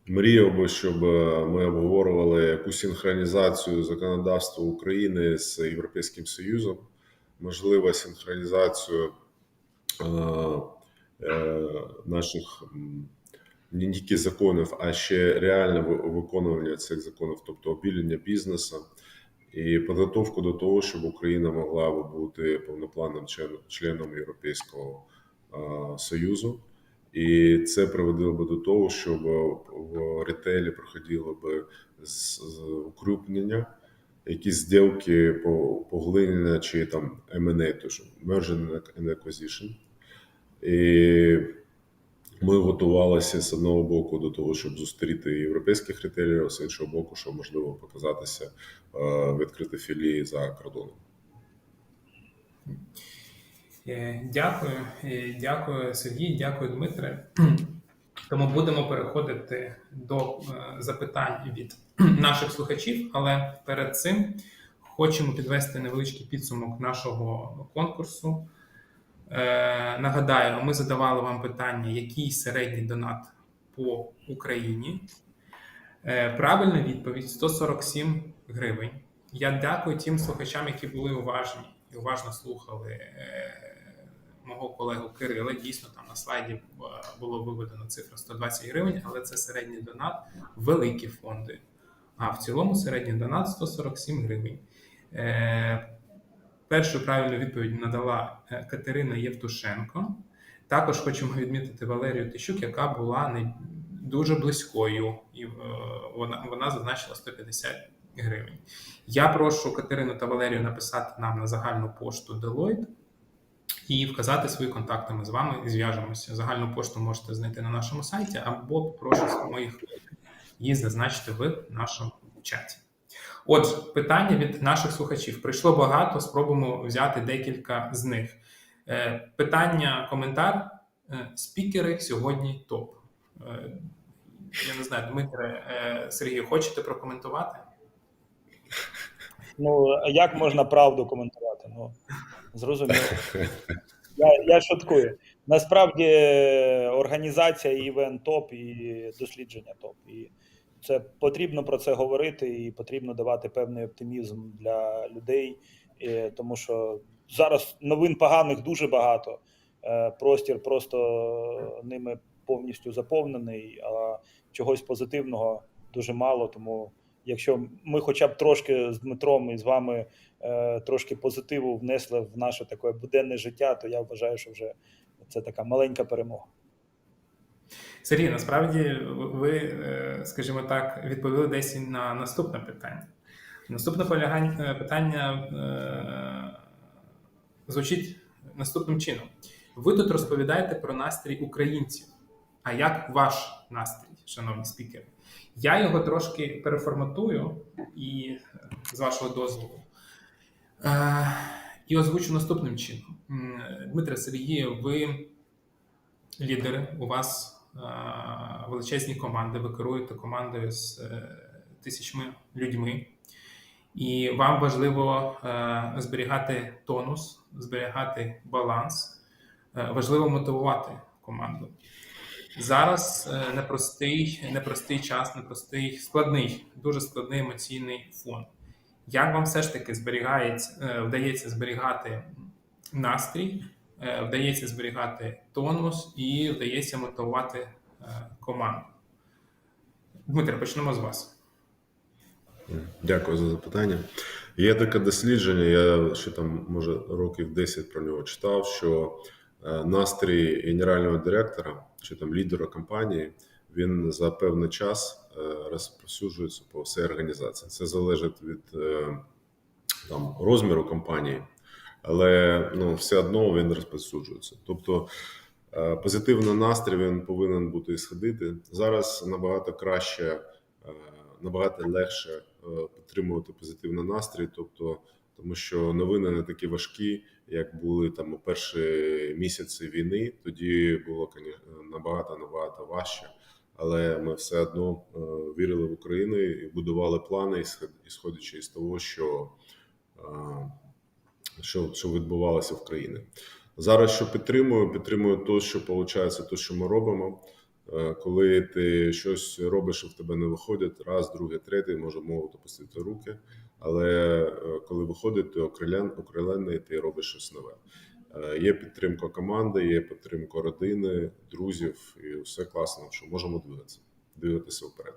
мріяв би, щоб ми обговорювали якусь синхронізацію законодавства України з Європейським Союзом, можливо, синхронізацію наших не тільки законів, а ще реальне виконування цих законів, тобто обілення бізнесу і підготовку до того, щоб Україна могла бути повноправним членом Європейського Союзу. І це приводило би до того, щоб в ретейлі проходило би укрупнення, якісь зділки поглинення чи там M&A, тож Merger and Acquisition. І ми готувалися з одного боку до того, щоб зустріти європейських ретейлерів, з іншого боку, щоб можливо показатися, відкрити філії за кордоном. Дякую, Сергій, дякую, Дмитре. Тому будемо переходити до запитань від наших слухачів, але перед цим хочемо підвести невеличкий підсумок нашого конкурсу. Нагадаю, ми задавали вам питання, який середній донат по Україні. Правильна відповідь – 147 гривень. Я дякую тим слухачам, які були уважні і уважно слухали мого колегу Кирила. Дійсно, там на слайді було виведено цифра 120 гривень, але це середній донат, великі фонди. А в цілому середній донат 147 гривень. Першу правильну відповідь надала Катерина Євтушенко. Також хочемо відмітити Валерію Тищук, яка була дуже близькою, і вона зазначила 150 гривень. Я прошу Катерину та Валерію написати нам на загальну пошту Deloitte і вказати свої контакти. Ми з вами зв'яжемося. Загальну пошту можете знайти на нашому сайті, або попрошу моїх її зазначити в нашому чаті. Отже, питання від наших слухачів. Прийшло багато, спробуємо взяти декілька з них. Питання, коментар. Спікери сьогодні топ. Я не знаю, Дмитре, Сергію, хочете прокоментувати? Ну, як можна правду коментувати? Ну, зрозуміло. Я шуткую. Насправді організація і івент топ, і дослідження топ. І це потрібно про це говорити, і потрібно давати певний оптимізм для людей, тому що зараз новин поганих дуже багато. Простір просто ними повністю заповнений, а чогось позитивного дуже мало. Тому якщо ми хоча б трошки з Дмитром і з вами трошки позитиву внесли в наше таке буденне життя, то я вважаю, що вже це така маленька перемога. Сергій, насправді ви, скажімо так, відповіли десь і на наступне питання. Наступне питання звучить наступним чином. Ви тут розповідаєте про настрій українців. А як ваш настрій, шановні спікери? Я його трошки переформатую і з вашого дозволу. І озвучу наступним чином. Дмитре, Сергію, ви лідери, у вас величезні команди, ви керуєте командою з тисячами людьми, і вам важливо зберігати тонус, зберігати баланс, важливо мотивувати команду. Зараз непростий час, складний, дуже складний емоційний фон. Як вам все ж таки вдається зберігати настрій, вдається зберігати тонус і вдається мотивувати команду? Дмитре, почнемо з вас. Дякую за запитання. Є таке дослідження, я ще там, може, років 10 про нього читав, що настрій генерального директора чи там лідера компанії, він за певний час розповсюджується по всій організації. Це залежить від там розміру компанії, але все одно він розповсюджується. Тобто позитивний настрій він повинен бути і сходити. Зараз набагато краще, набагато легше підтримувати позитивний настрій, тому що новини не такі важкі, як були там у перші місяці війни. Тоді було, набагато важче, але ми все одно вірили в Україну і будували плани, ісходячи з того, що відбувалося в країні. Зараз що підтримую те, що виходить, те, що ми робимо. Коли ти щось робиш, і в тебе не виходить, раз, другий, третій, можуть опустити руки, але коли виходить, ти окрилений, ти робиш щось нове. Є підтримка команди, є підтримка родини, друзів, і все класно, що можемо дивитися вперед.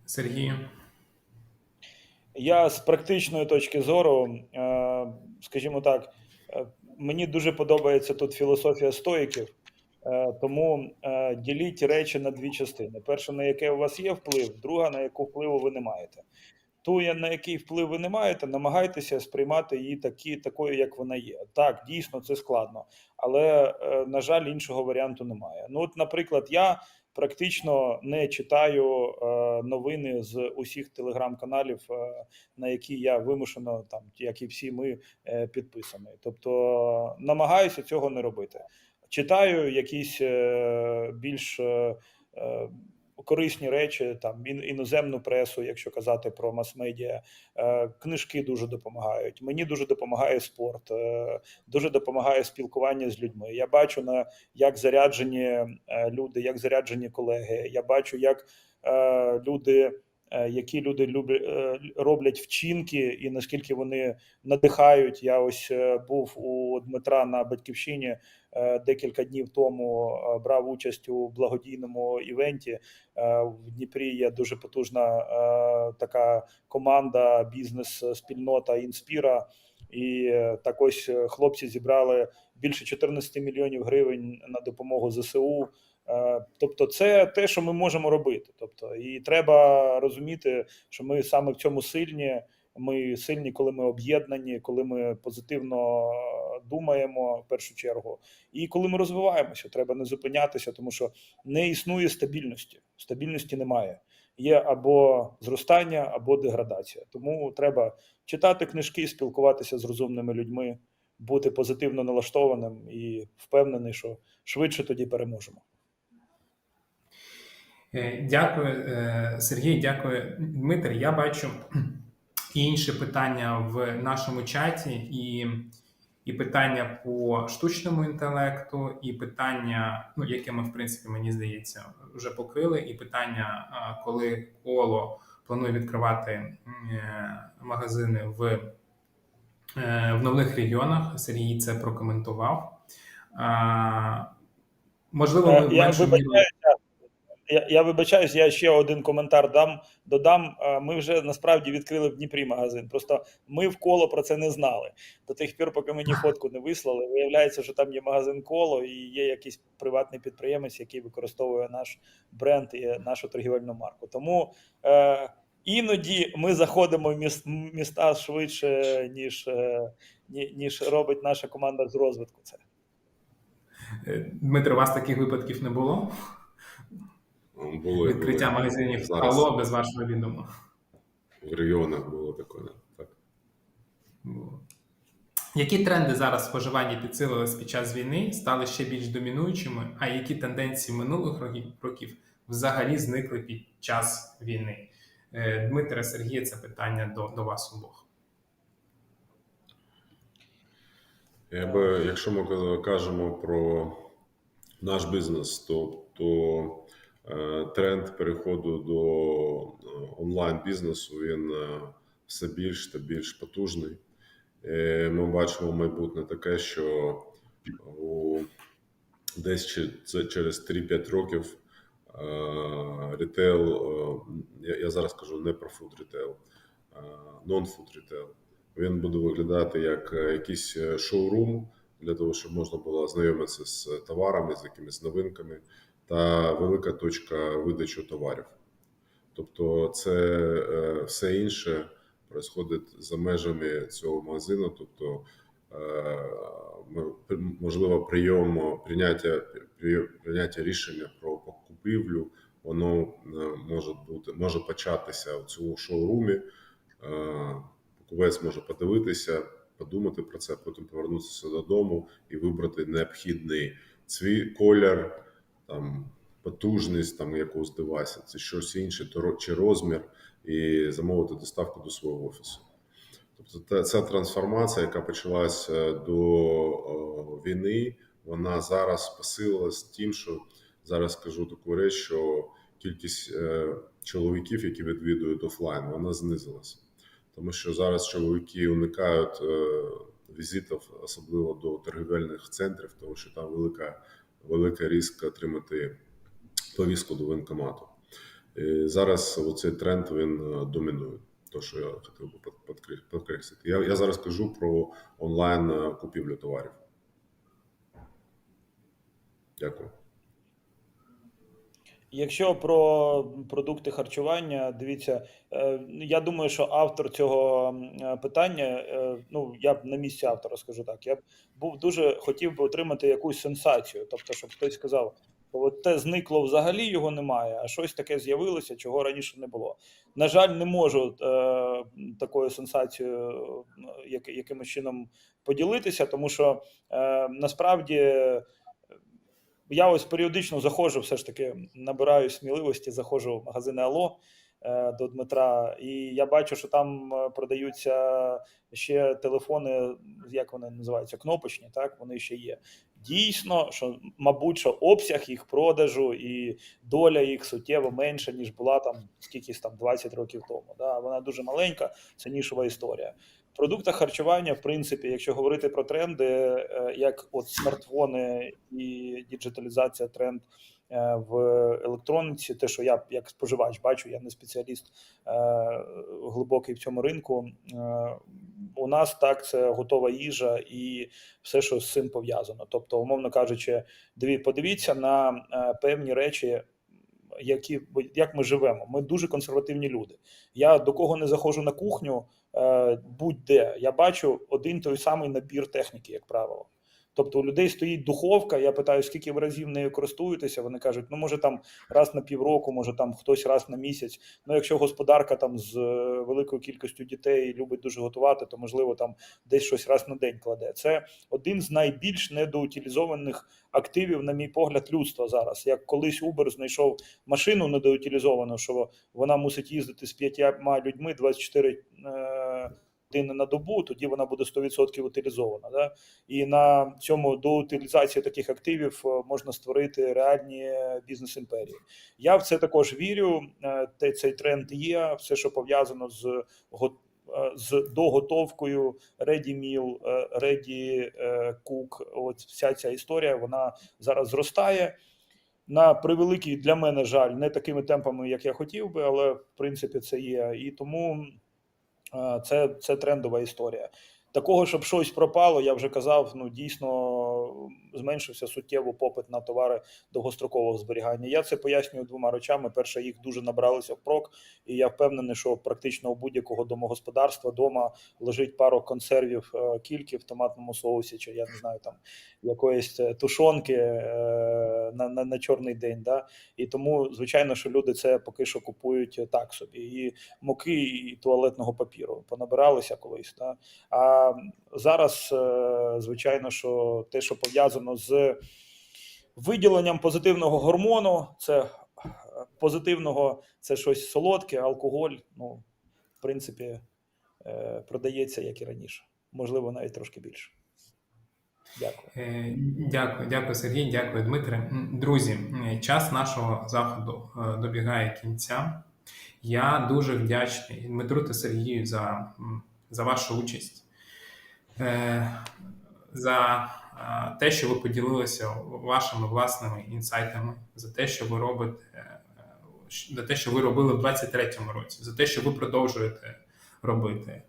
Сергію? Я з практичної точки зору, скажімо так, мені дуже подобається тут філософія стоїків, тому діліть речі на дві частини. Перша, на яке у вас є вплив, друга, на яку впливу ви не маєте. Ту, на який вплив ви не маєте, намагайтеся сприймати її такою, як вона є. Так, дійсно, це складно, але, на жаль, іншого варіанту немає. Ну, от, наприклад, я практично не читаю новини з усіх телеграм-каналів, на які я вимушено, там, як і всі ми, підписаний. Тобто намагаюся цього не робити. Читаю якісь більш корисні речі, там іноземну пресу, якщо казати про мас-медіа, книжки дуже допомагають. Мені дуже допомагає спорт, дуже допомагає спілкування з людьми. Я бачу, як заряджені люди, як заряджені колеги. Я бачу, як які люди роблять вчинки і наскільки вони надихають. Я ось був у Дмитра на Батьківщині декілька днів тому, брав участь у благодійному івенті. В Дніпрі є дуже потужна така команда, бізнес-спільнота «Інспіра». І так ось хлопці зібрали більше 14 мільйонів гривень на допомогу ЗСУ. Тобто це те, що ми можемо робити. Тобто, і треба розуміти, що ми саме в цьому сильні. Ми сильні, коли ми об'єднані, коли ми позитивно думаємо, в першу чергу, і коли ми розвиваємося. Треба не зупинятися, тому що не існує стабільності. Стабільності немає. Є або зростання, або деградація. Тому треба читати книжки, спілкуватися з розумними людьми, бути позитивно налаштованим і впевнений, що швидше тоді переможемо. Дякую, Сергій, дякую, Дмитрий. Я бачу інші питання в нашому чаті, і питання по штучному інтелекту, і питання, ну, яке ми, в принципі, мені здається, вже покрили, і питання, коли Коло планує відкривати магазини в нових регіонах. Сергій це прокоментував. Можливо, ми менше Я вибачаюсь, я ще один коментар додам. Ми вже насправді відкрили в Дніпрі магазин. Просто ми в Коло про це не знали. До тих пір, поки мені фотку не вислали, виявляється, що там є магазин Коло і є якийсь приватний підприємець, який використовує наш бренд і нашу торгівельну марку. Тому іноді ми заходимо в міста швидше, ніж робить наша команда з розвитку це. Дмитро, у вас таких випадків не було? Відкриття магазинів Алло без вашого відома. В регіонах було таке, так. Які тренди зараз споживання підсилились під час війни, стали ще більш домінуючими, а які тенденції минулих років взагалі зникли під час війни? Дмитре, Сергій, це питання до вас обох. Якщо ми кажемо про наш бізнес, то тренд переходу до онлайн-бізнесу, він все більш та більш потужний. Ми бачимо майбутнє таке, що десь через 3-5 років рітейл, я зараз кажу не про фуд-рітейл, нон-фуд-рітейл, він буде виглядати як якийсь шоурум для того, щоб можна було ознайомитися з товарами, з якимись новинками, та велика точка видачі товарів. Тобто це все інше происходить за межами цього магазину, тобто можливо прийняття рішення про купівлю, воно може початися в цьому шоурумі. Покупець може подивитися, подумати про це, потім повернутися додому і вибрати необхідний колір, там, потужність там, якогось девайса, це щось інше, чи розмір, і замовити доставку до свого офісу. Тобто ця трансформація, яка почалася до війни, вона зараз посилилась тим, що зараз скажу таку річ, що кількість чоловіків, які відвідують офлайн, вона знизилася. Тому що зараз чоловіки уникають візитів, особливо до торгівельних центрів, тому що там велика ризик отримати повістку до воєнкомату. І зараз оцей тренд, він домінує, то, що я хотів би підкреслити. Я зараз кажу про онлайн купівлю товарів. Дякую. Якщо про продукти харчування, дивіться, я думаю, що автор цього питання, ну, я б на місці автора скажу так, я б хотів би отримати якусь сенсацію, тобто, щоб хтось сказав, от те зникло взагалі, його немає, а щось таке з'явилося, чого раніше не було. На жаль, не можу такою сенсацією якимось чином поділитися, тому що насправді я ось періодично заходжу, все ж таки набираю сміливості, заходжу в магазини Алло до Дмитра, і я бачу, що там продаються ще телефони, як вони називаються, кнопочні, так, вони ще є. Дійсно, що, мабуть, що обсяг їх продажу і доля їх суттєво менша, ніж була там скількись там 20 років тому. Да? Вона дуже маленька, це нішова історія. В продуктах харчування, в принципі, якщо говорити про тренди, як от смартфони і діджиталізація, тренд в електроніці, те, що я як споживач бачу, я не спеціаліст глибокий в цьому ринку, у нас так, це готова їжа і все, що з цим пов'язано. Тобто, умовно кажучи, подивіться на певні речі, як ми живемо. Ми дуже консервативні люди. Я до кого не заходжу на кухню, будь-де, я бачу один той самий набір техніки, як правило. Тобто у людей стоїть духовка, я питаю, скільки ви разів нею користуєтеся, вони кажуть, ну може там раз на півроку, може там хтось раз на місяць. Ну якщо господарка там з великою кількістю дітей любить дуже готувати, то можливо там десь щось раз на день кладе. Це один з найбільш недоутилізованих активів, на мій погляд, людства зараз. Як колись Uber знайшов машину недоутилізовану, що вона мусить їздити з 5 людьми 24 години на добу, тоді вона буде 100% утилізована. Да? І на цьому до утилізації таких активів можна створити реальні бізнес-імперії. Я в це також вірю, цей тренд є, все, що пов'язано з доготовкою, ready meal, ready cook, от вся ця історія, вона зараз зростає. На превеликий для мене жаль, не такими темпами, як я хотів би, але в принципі це є. І тому це трендова історія. Такого, щоб щось пропало, я вже казав, ну дійсно зменшився суттєво попит на товари довгострокового зберігання. Я це пояснюю двома речами. Перше, їх дуже набралися впрок, і я впевнений, що практично у будь-якого домогосподарства дома лежить пару консервів кільки в томатному соусі, чи я не знаю, там якоїсь тушонки на чорний день. Да? І тому, звичайно, що люди це поки що купують так собі. І муки, і туалетного папіру понабиралися колись. Да? А зараз, звичайно, що те, що пов'язано з виділенням позитивного гормону, це позитивного, це щось солодке, алкоголь, ну, в принципі, продається, як і раніше. Можливо, навіть трошки більше. Дякую. Дякую, Сергій, дякую, Дмитре. Друзі, час нашого заходу добігає кінця. Я дуже вдячний Дмитру та Сергію за вашу участь. За те, що ви поділилися вашими власними інсайтами, за те, що ви робите, за те, що ви робили в 23-му році, за те, що ви продовжуєте робити.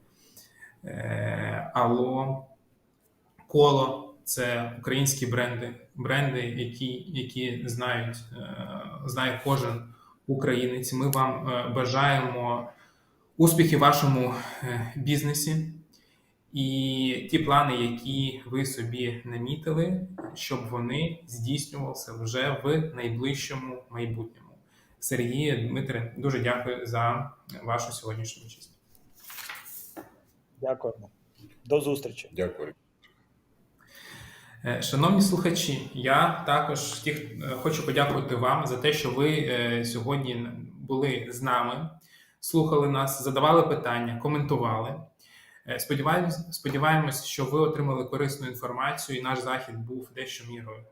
Алло, Коло – це українські бренди, які знає кожен українець. Ми вам бажаємо успіхів в вашому бізнесі. І ті плани, які ви собі намітили, щоб вони здійснювалися вже в найближчому майбутньому. Сергій, Дмитре, дуже дякую за вашу сьогоднішню участь. Дякуємо. До зустрічі. Дякую. Шановні слухачі, я також хочу подякувати вам за те, що ви сьогодні були з нами, слухали нас, задавали питання, коментували. Сподіваємось, що ви отримали корисну інформацію, і наш захід був дещо мірою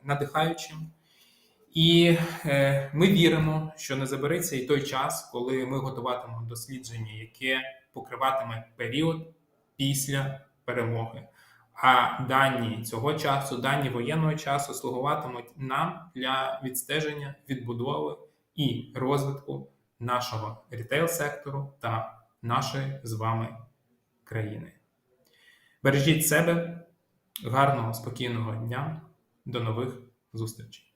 надихаючим. І ми віримо, що не забереться і той час, коли ми готуватимемо дослідження, яке покриватиме період після перемоги. А дані цього часу, дані воєнного часу слугуватимуть нам для відстеження, відбудови і розвитку нашого рітейл-сектору та нашої з вами країни. Бережіть себе, гарного, спокійного дня, до нових зустрічей.